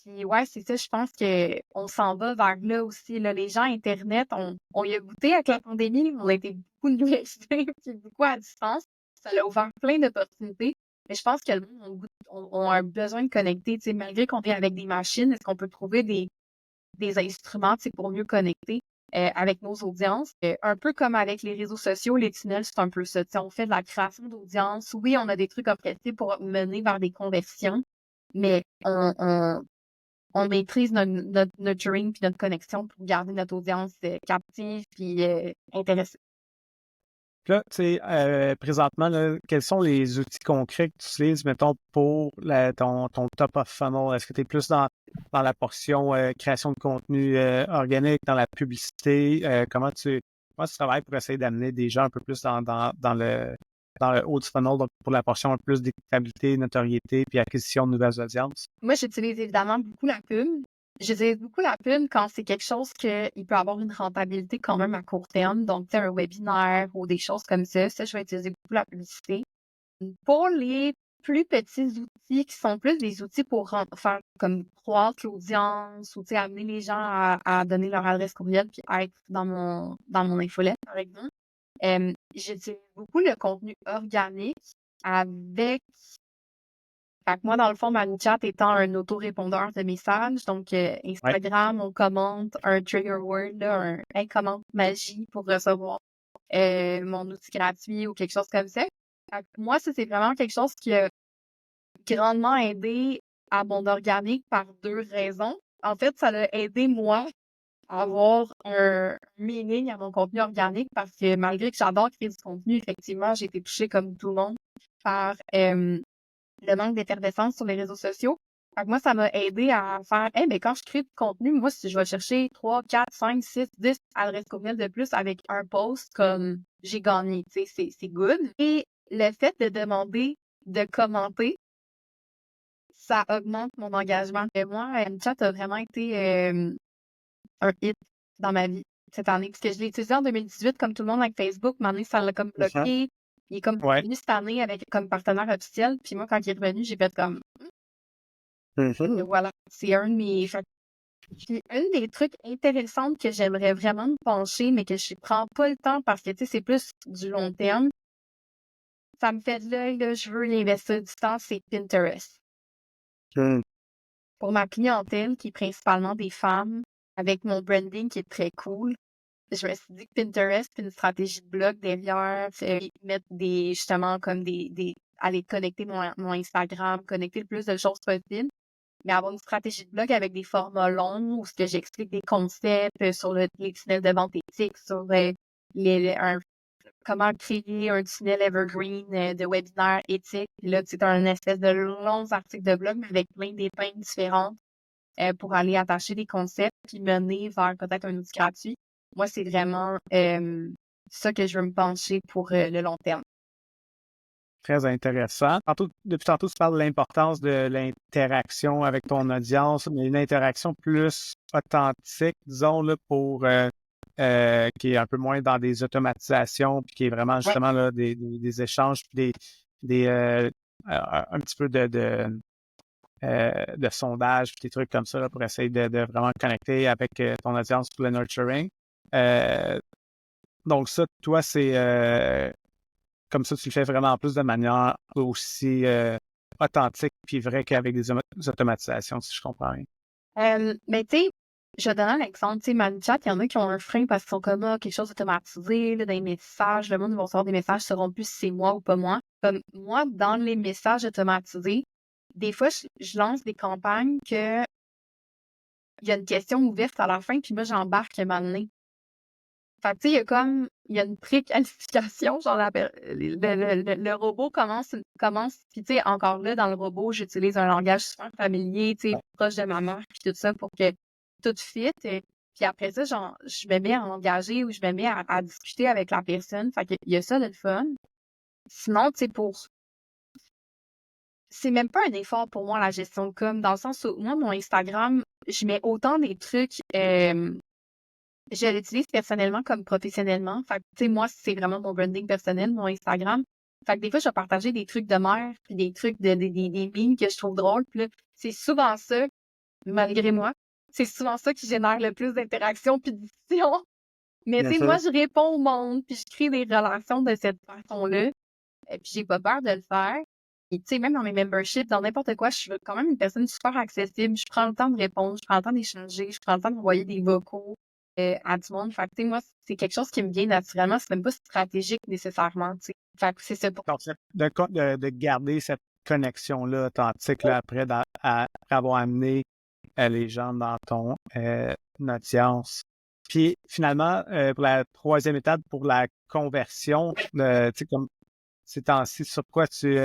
Speaker 3: Puis ouais, c'est ça, je pense que on s'en va vers là aussi. Là. Les gens Internet, on y a goûté avec la pandémie, on a été beaucoup universités, puis beaucoup à distance. Ça a ouvert plein d'opportunités. Mais je pense que le monde a un besoin de connecter. Tu sais, malgré qu'on est avec des machines, est-ce qu'on peut trouver des instruments tu sais, pour mieux connecter avec nos audiences? Un peu comme avec les réseaux sociaux, les tunnels, c'est un peu ça. Tu sais, on fait de la création d'audience. Oui, on a des trucs orchestrés pour mener vers des conversions, mais on maîtrise notre nurturing puis notre connexion pour garder notre audience captive puis intéressée.
Speaker 2: Là, tu sais, présentement, là, quels sont les outils concrets que tu utilises, mettons, pour ton top of funnel? Est-ce que tu es plus dans la portion création de contenu organique, dans la publicité? Comment tu travailles pour essayer d'amener des gens un peu plus dans le haut du funnel, donc pour la portion un peu plus d'écoutabilité, notoriété, puis acquisition de nouvelles audiences?
Speaker 3: Moi, j'utilise évidemment beaucoup la pub. J'utilise beaucoup la pub quand c'est quelque chose qu'il peut avoir une rentabilité quand même à court terme. Donc, tu sais, un webinaire ou des choses comme ça. Ça, je vais utiliser beaucoup la publicité. Pour les plus petits outils qui sont plus des outils pour faire comme croître l'audience ou, tu sais, amener les gens à donner leur adresse courriel puis à être dans mon infolette, par exemple. J'utilise beaucoup le contenu organique avec Fait que moi, dans le fond, ManyChat étant un autorépondeur de messages, donc
Speaker 2: Ouais.
Speaker 3: Instagram, on commente un trigger word, là, un commente magie pour recevoir mon outil gratuit ou quelque chose comme ça. Fait que moi, ça, c'est vraiment quelque chose qui a grandement aidé à mon organique par 2 raisons. En fait, ça l'a aidé, moi, à avoir un meaning à mon contenu organique parce que malgré que j'adore créer du contenu, effectivement, j'ai été touchée comme tout le monde par le manque d'effervescence sur les réseaux sociaux. Fait que moi, ça m'a aidé à faire, ben, quand je crée du contenu, moi, si je vais chercher 3, 4, 5, 6, 10 adresses courriel de plus avec un post comme j'ai gagné, tu sais, c'est good. Et le fait de demander de commenter, ça augmente mon engagement. Et moi, chat a vraiment été un hit dans ma vie cette année. Parce que je l'ai utilisé en 2018, comme tout le monde avec Facebook. Maintenant, ça l'a comme bloqué. Il est comme
Speaker 2: Ouais.
Speaker 3: revenu cette année avec comme partenaire officiel. Puis moi, quand il est revenu, j'ai fait comme et voilà. C'est un de mes. Puis un des trucs intéressants que j'aimerais vraiment me pencher, mais que je prends pas le temps parce que tu sais, c'est plus du long terme. Ça me fait de l'œil, là, je veux y investir du temps, c'est Pinterest. Pour ma clientèle, qui est principalement des femmes, avec mon branding qui est très cool, je me suis dit que Pinterest, c'est une stratégie de blog derrière, mettre justement, comme aller connecter mon Instagram, connecter le plus de choses possible, mais avoir une stratégie de blog avec des formats longs où ce que j'explique des concepts sur les tunnels de vente éthique, sur comment créer un tunnel evergreen de webinaire éthique. Puis là, c'est un espèce de longs articles de blog, mais avec plein d'épingles différentes pour aller attacher des concepts puis mener vers peut-être un outil gratuit. Moi, c'est vraiment ça que je veux me pencher pour le long terme.
Speaker 2: Très intéressant. Depuis tantôt, tu parles de l'importance de l'interaction avec ton audience, mais une interaction plus authentique, disons, là, qui est un peu moins dans des automatisations, puis qui est vraiment justement là, des échanges, puis un petit peu de sondage, puis des trucs comme ça là, pour essayer de vraiment connecter avec ton audience pour le nurturing. Donc ça, toi, c'est comme ça, tu le fais vraiment plus de manière aussi authentique puis vraie qu'avec des automatisations, si je comprends bien.
Speaker 3: Mais tu sais, je vais donner un exemple. Tu sais, ManyChat, il y en a qui ont un frein parce qu'ils sont comme quelque chose d'automatisé, là, dans les messages. Le monde va recevoir des messages, sauront plus si c'est moi ou pas moi. Comme moi, dans les messages automatisés, des fois, je lance des campagnes que il y a une question ouverte à la fin, puis moi, j'embarque un moment donné. Fait que, tu sais, il y a une préqualification, genre, le robot commence, puis tu sais, encore là, dans le robot, j'utilise un langage super familier, tu sais, proche de ma mère, puis tout ça, pour que tout fit. Puis après ça, genre, je me mets à engager ou je me mets à discuter avec la personne. Fait qu'il y a ça de le fun. Sinon, tu sais, c'est même pas un effort pour moi, la gestion de com, dans le sens où, moi, mon Instagram, je mets autant des trucs, je l'utilise personnellement comme professionnellement. Fait que, tu sais, moi, c'est vraiment mon branding personnel, mon Instagram. Fait que des fois, je vais partager des trucs de mère, puis des trucs des memes que je trouve drôles. Puis là, c'est souvent ça, malgré moi, c'est souvent ça qui génère le plus d'interactions puis de discussions. Mais tu sais, moi, je réponds au monde, puis je crée des relations de cette façon-là. Et puis j'ai pas peur de le faire. Et tu sais, même dans mes memberships, dans n'importe quoi, je suis quand même une personne super accessible. Je prends le temps de répondre, je prends le temps d'échanger, je prends le temps d'envoyer des vocaux à tout le monde. Fait que, tu sais, moi, c'est quelque chose qui me vient naturellement. C'est même pas stratégique nécessairement, tu sais. Fait que c'est ça pour
Speaker 2: Donc, de garder cette connexion-là authentique là, après avoir amené les gens dans ton audience. Puis finalement, pour la troisième étape, pour la conversion, tu sais, comme ces temps-ci, c'est quoi tu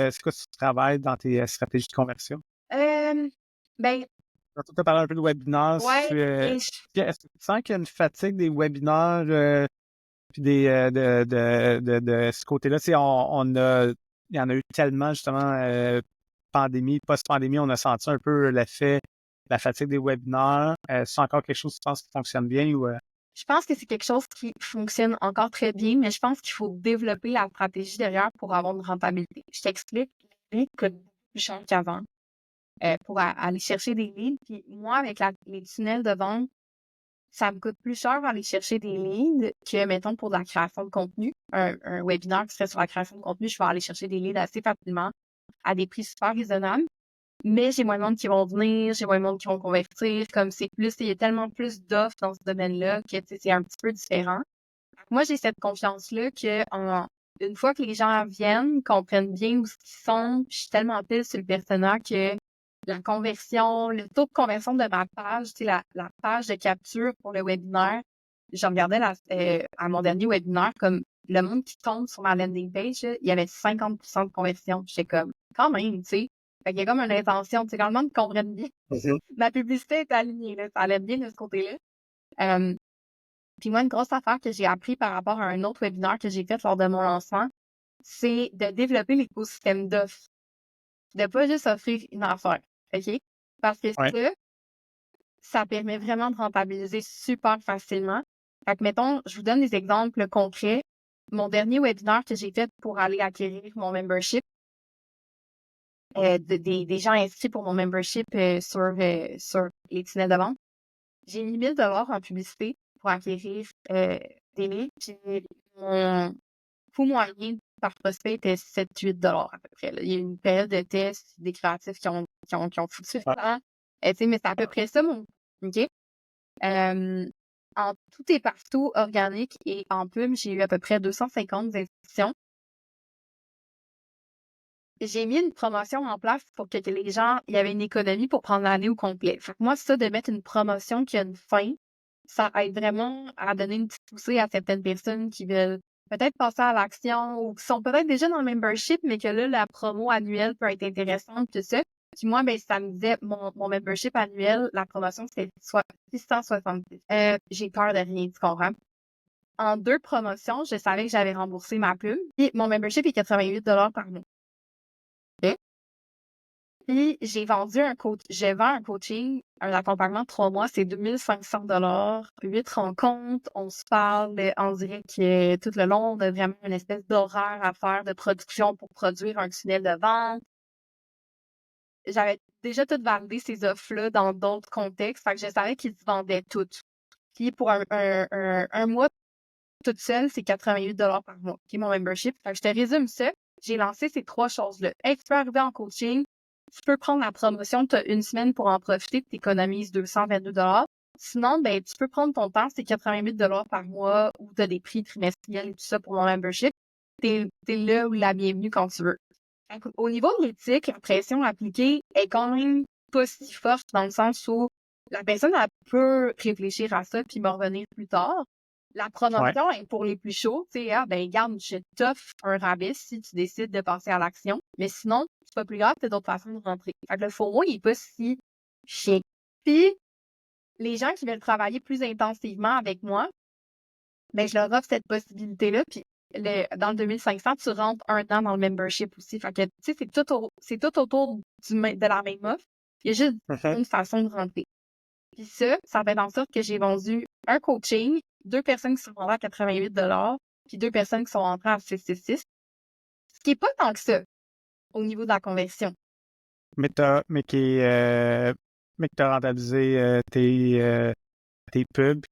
Speaker 2: travailles dans tes stratégies de conversion?
Speaker 3: Ben,
Speaker 2: Tu as parlé un peu de webinaires.
Speaker 3: ouais,
Speaker 2: Est-ce que tu sens qu'il y a une fatigue des webinaires puis de ce côté-là? Tu sais, il y en a eu tellement, justement, pandémie, post-pandémie, on a senti un peu l'effet, la fatigue des webinaires. C'est encore quelque chose, tu penses, qui fonctionne bien ou...
Speaker 3: je pense que c'est quelque chose qui fonctionne encore très bien, mais je pense qu'il faut développer la stratégie derrière pour avoir une rentabilité. Je t'explique, les leads coûtent plus cher qu'avant pour aller chercher des leads. Puis moi, avec les tunnels de vente, ça me coûte plus cher aller chercher des leads que, mettons, pour de la création de contenu. Un webinaire qui serait sur la création de contenu, je vais aller chercher des leads assez facilement à des prix super raisonnables. mais j'ai moins de monde qui vont venir, j'ai moins de monde qui vont convertir, comme c'est plus, il y a tellement plus d'offres dans ce domaine-là que, tu sais, c'est un petit peu différent. Moi, j'ai cette confiance-là que une fois que les gens viennent, comprennent bien où ils sont, je suis tellement pile sur le persona que la conversion, le taux de conversion de ma page, tu sais, la page de capture pour le webinaire, je regardais à mon dernier webinaire, comme le monde qui tombe sur ma landing page, là, il y avait 50% de conversion. J'étais comme, quand même, tu sais. Fait qu'il y a comme une intention, tu sais, quand le monde comprenne bien. Ma publicité est alignée, là, ça allait bien de ce côté-là. Puis moi, une grosse affaire que j'ai appris par rapport à un autre webinaire que j'ai fait lors de mon lancement, c'est de développer l'écosystème d'offres. De pas juste offrir une affaire, OK? Parce que
Speaker 2: Ouais.
Speaker 3: ça permet vraiment de rentabiliser super facilement. Fait que, mettons, je vous donne des exemples concrets. Mon dernier webinaire que j'ai fait pour aller acquérir mon membership, des gens inscrits pour mon membership sur les tunnels de vente, j'ai mis 1000 $ en publicité pour acquérir des leads. Puis mon coût moyen par prospect était 7-8 $ à peu près, là. Il y a eu une période de test, des créatifs qui ont foutu le temps. Tu sais, mais c'est à peu près ça mon OK? En tout et partout, organique et en pub, j'ai eu à peu près 250 inscriptions. J'ai mis une promotion en place pour que les gens, il y avait une économie pour prendre l'année au complet. Fait que moi, ça, de mettre une promotion qui a une fin, ça aide vraiment à donner une petite poussée à certaines personnes qui veulent peut-être passer à l'action ou qui sont peut-être déjà dans le membership, mais que là, la promo annuelle peut être intéressante, tout ça. Puis moi, ben, ça me disait, mon membership annuel, la promotion, c'était 670. J'ai peur de rien, tu comprends? En 2 promotions, je savais que j'avais remboursé ma pub. Puis mon membership est 88 $ par mois. OK? Puis j'ai vendu je vends un coaching, un accompagnement de 3 mois, c'est 2500 $, 8 rencontres, on se parle en direct tout le long, on a vraiment une espèce d'horaire à faire de production pour produire un tunnel de vente. J'avais déjà tout validé ces offres-là dans d'autres contextes, fait que je savais qu'ils se vendaient toutes. Puis pour un mois toute seule, c'est 88 $ par mois, qui est mon membership. Fait que je te résume ça. J'ai lancé ces 3 choses-là. Hey, tu peux arriver en coaching, tu peux prendre la promotion, tu as une semaine pour en profiter, tu économises 222 $. Sinon, ben, tu peux prendre ton temps, c'est 88 $ par mois, ou tu as des prix trimestriels et tout ça pour mon membership. T'es là ou la bienvenue quand tu veux. Au niveau de l'éthique, la pression appliquée est quand même pas si forte dans le sens où la personne elle peut réfléchir à ça puis me revenir plus tard. La promotion est pour les plus chauds, tu sais, ah, ben, garde, je t'offre un rabais si tu décides de passer à l'action. Mais sinon, c'est pas plus grave, t'as d'autres façons de rentrer. Fait que le FOMO, il est pas si chic. Puis, les gens qui veulent travailler plus intensivement avec moi, ben, je leur offre cette possibilité-là. Puis, dans le 2500, tu rentres 1 an dans le membership aussi. Fait que, tu sais, c'est tout autour de la même offre. Il y a juste une façon de rentrer. Puis ça fait en sorte que j'ai vendu un coaching, 2 personnes qui sont rentrées à 88 $, puis 2 personnes qui sont rentrées à 666. Ce qui est pas tant que ça au niveau de la conversion.
Speaker 2: Mais que t'as rentabilisé tes pubs,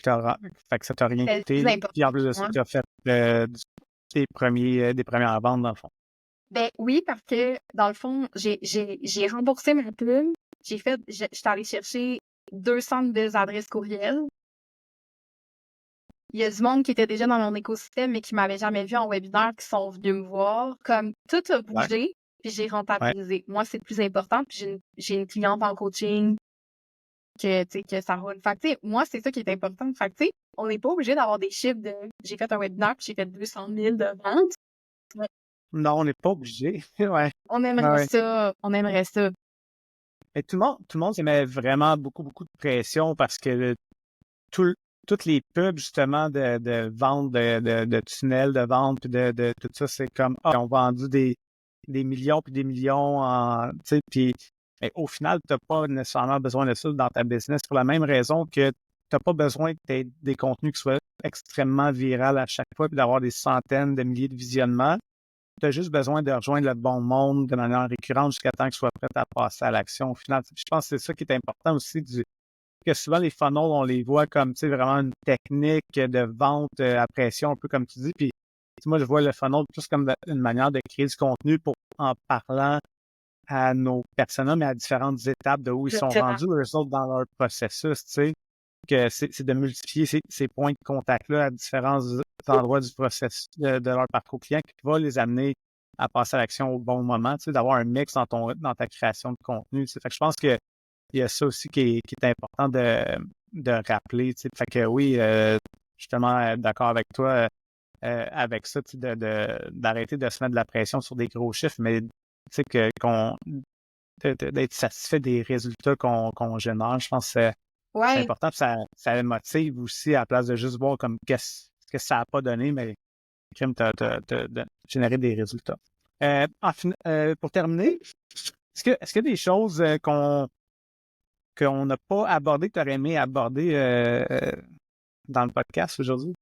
Speaker 2: fait que ça t'a rien
Speaker 3: C'est
Speaker 2: coûté.
Speaker 3: plus important
Speaker 2: Puis en plus de
Speaker 3: pour
Speaker 2: ça,
Speaker 3: moi.
Speaker 2: tu as fait des premières ventes, dans le fond.
Speaker 3: Ben oui, parce que dans le fond, j'ai remboursé ma pub. J'étais allée chercher 200 nouvelles adresses courriel. Il y a du monde qui était déjà dans mon écosystème, mais qui m'avait jamais vu en webinaire, qui sont venus me voir. Comme tout a bougé, puis j'ai
Speaker 2: Ouais.
Speaker 3: rentabilisé. Moi, c'est le plus important. Puis j'ai une cliente en coaching que, tu sais, que ça roule. Fait que, tu sais, moi, c'est ça qui est important. Fait que, tu sais, on n'est pas obligé d'avoir des chiffres de j'ai fait un webinaire, puis j'ai fait 200 000 de ventes. Ouais.
Speaker 2: Non, on n'est pas obligé. Ouais.
Speaker 3: On aimerait
Speaker 2: Ouais.
Speaker 3: ça. On aimerait ça.
Speaker 2: Et tout le monde se met vraiment beaucoup, beaucoup de pression parce que toutes les pubs, justement, de vente, de tunnels de vente, puis de tout ça, c'est comme, ils ont vendu des millions puis des millions tu sais, puis mais au final, tu n'as pas nécessairement besoin de ça dans ta business pour la même raison que tu n'as pas besoin que tu aies des contenus qui soient extrêmement viraux à chaque fois puis d'avoir des centaines de milliers de visionnements. Tu as juste besoin de rejoindre le bon monde de manière récurrente jusqu'à temps que tu sois prêt à passer à l'action. Au final, je pense que c'est ça qui est important aussi que souvent les funnels, on les voit comme, tu sais, vraiment une technique de vente à pression, un peu comme tu dis. Puis moi, je vois le funnel plus comme une manière de créer du contenu en parlant à nos personas, mais à différentes étapes de où ils sont rendus, eux autres, dans leur processus, tu sais, que c'est de multiplier ces points de contact-là à différents endroits du processus de leur parcours client qui va les amener à passer à l'action au bon moment, tu sais, d'avoir un mix dans ta création de contenu. Tu sais. Fait que je pense qu'il y a ça aussi qui est important de rappeler. Tu sais. Fait que oui, je suis tellement d'accord avec toi avec ça, tu sais, d'arrêter de se mettre de la pression sur des gros chiffres, mais tu sais, d'être satisfait des résultats qu'on génère. Je pense que c'est important, puis ça motive aussi à la place de juste voir comme qu'est-ce que ça n'a pas donné, mais crime de générer des résultats. Pour terminer, est-ce qu'il y a des choses qu'on n'a pas abordées, que tu aurais aimé aborder dans le podcast aujourd'hui?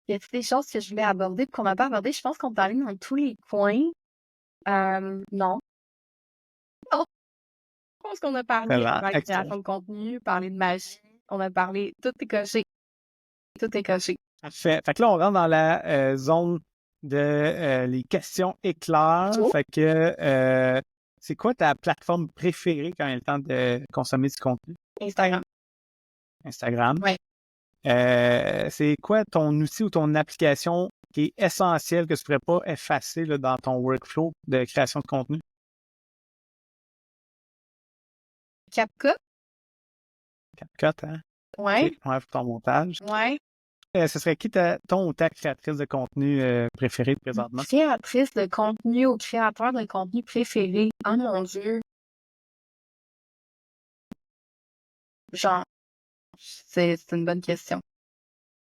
Speaker 3: Il y a des choses que je voulais aborder qu'on n'a pas abordées. Je pense qu'on parlait dans tous les coins. Non. Je pense qu'on a parlé de la création de contenu, parlé de magie. On a parlé... Tout est coché. Tout est coché.
Speaker 2: Parfait. Fait que là, on rentre dans la zone de les questions éclairs. Fait que c'est quoi ta plateforme préférée quand il est le temps de consommer du contenu? Instagram.
Speaker 3: Oui.
Speaker 2: C'est quoi ton outil ou ton application qui est essentielle que tu ne pourrais pas effacer là, dans ton workflow de création de contenu?
Speaker 3: CapCut,
Speaker 2: hein?
Speaker 3: Oui.
Speaker 2: Okay. Ouais, pour ton montage.
Speaker 3: Oui.
Speaker 2: Ce serait qui ton ou ta créatrice de contenu préférée présentement?
Speaker 3: Créatrice de contenu ou créateur de contenu préféré? Oh mon Dieu! Genre, c'est une bonne question.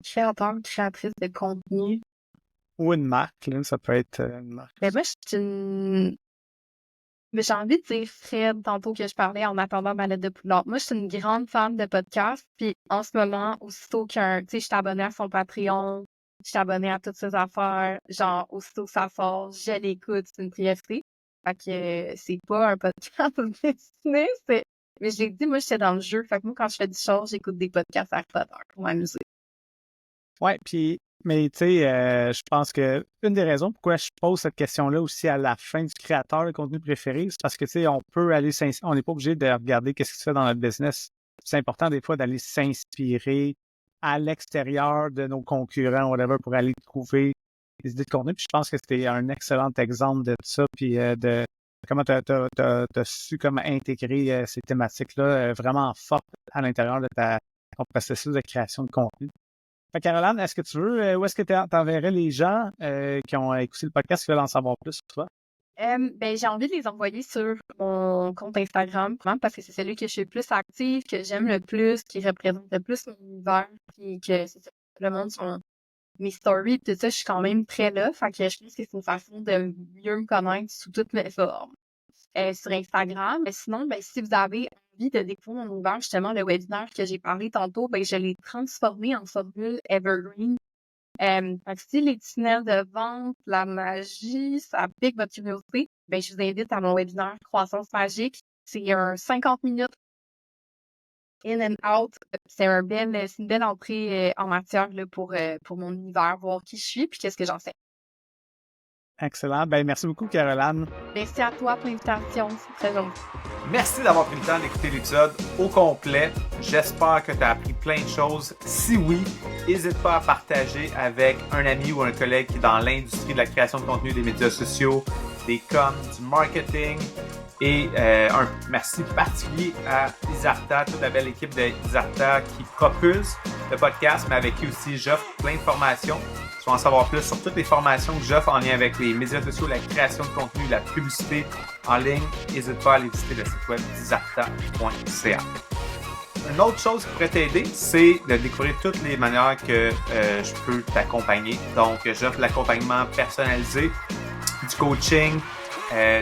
Speaker 3: Créateur, créatrice de contenu.
Speaker 2: Ou une marque, là, ça peut être une marque.
Speaker 3: Mais moi, Mais j'ai envie de dire Fred, tantôt que je parlais en attendant ma lettre de poudlard. Moi, je suis une grande fan de podcasts, puis en ce moment, aussitôt tu sais, je suis abonnée à son Patreon, je suis abonnée à toutes ses affaires, genre, aussitôt que ça sort, je l'écoute, c'est une priorité. Fait que c'est pas un podcast destiné, mais je l'ai dit, moi, j'étais dans le jeu. Fait que moi, quand je fais du choses, j'écoute des podcasts Harry Potter pour m'amuser.
Speaker 2: Ouais, puis mais tu sais, je pense que une des raisons pourquoi je pose cette question-là aussi à la fin du créateur de contenu préféré, c'est parce que tu sais, on n'est pas obligé de regarder qu'est-ce qui se fait dans notre business. C'est important des fois d'aller s'inspirer à l'extérieur de nos concurrents, whatever, pour aller trouver des idées de contenu. Puis je pense que c'était un excellent exemple de ça, puis de comment tu as su comment intégrer ces thématiques-là vraiment fortes à l'intérieur de ton processus de création de contenu. Fait Caroline, est-ce que tu veux, où est-ce que tu enverrais les gens qui ont écouté le podcast qui veulent en savoir plus sur toi?
Speaker 3: Ben, j'ai envie de les envoyer sur mon compte Instagram, parce que c'est celui que je suis le plus active, que j'aime le plus, qui représente le plus mon univers, puis que le monde sur mes stories, tout ça, je suis quand même très là. Fait que je pense que c'est une façon de mieux me connaître sous toutes mes formes. Sur Instagram. Mais sinon, ben, si vous avez envie de découvrir mon univers, justement, le webinaire que j'ai parlé tantôt, ben, je l'ai transformé en formule Evergreen. Fait que si les tunnels de vente, la magie, ça pique votre curiosité, ben, je vous invite à mon webinaire Croissance magique. C'est un 50 minutes in and out. C'est une belle entrée en matière là, pour mon univers, voir qui je suis puis qu'est-ce que j'en sais.
Speaker 2: Excellent. Ben, merci beaucoup, Caroline.
Speaker 3: Merci à toi pour l'invitation. C'est très gentil.
Speaker 1: Merci d'avoir pris le temps d'écouter l'épisode au complet. J'espère que tu as appris plein de choses. Si oui, n'hésite pas à partager avec un ami ou un collègue qui est dans l'industrie de la création de contenu, des médias sociaux, des coms, du marketing. Et un merci particulier à Isarta, toute la belle équipe de Isarta qui propulse le podcast, mais avec qui aussi j'offre plein de formations. Tu vas en savoir plus sur toutes les formations que j'offre en lien avec les médias sociaux, la création de contenu, la publicité en ligne. N'hésite pas à aller visiter le site web isarta.ca. Une autre chose qui pourrait t'aider, c'est de découvrir toutes les manières que je peux t'accompagner. Donc, j'offre l'accompagnement personnalisé, du coaching,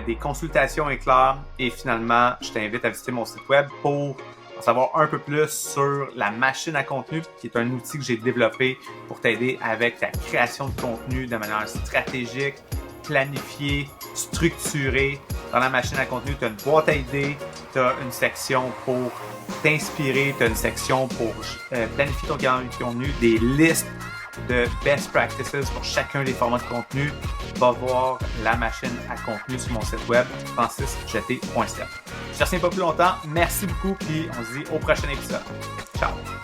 Speaker 1: des consultations éclairs et finalement, je t'invite à visiter mon site web pour en savoir un peu plus sur la machine à contenu, qui est un outil que j'ai développé pour t'aider avec ta création de contenu de manière stratégique, planifiée, structurée. Dans la machine à contenu, tu as une boîte à idées, tu as une section pour t'inspirer, tu as une section pour planifier ton contenu, des listes de best practices pour chacun des formats de contenu, va voir la machine à contenu sur mon site web, francisjeté.ca. Je ne retiens pas plus longtemps. Merci beaucoup, puis on se dit au prochain épisode. Ciao!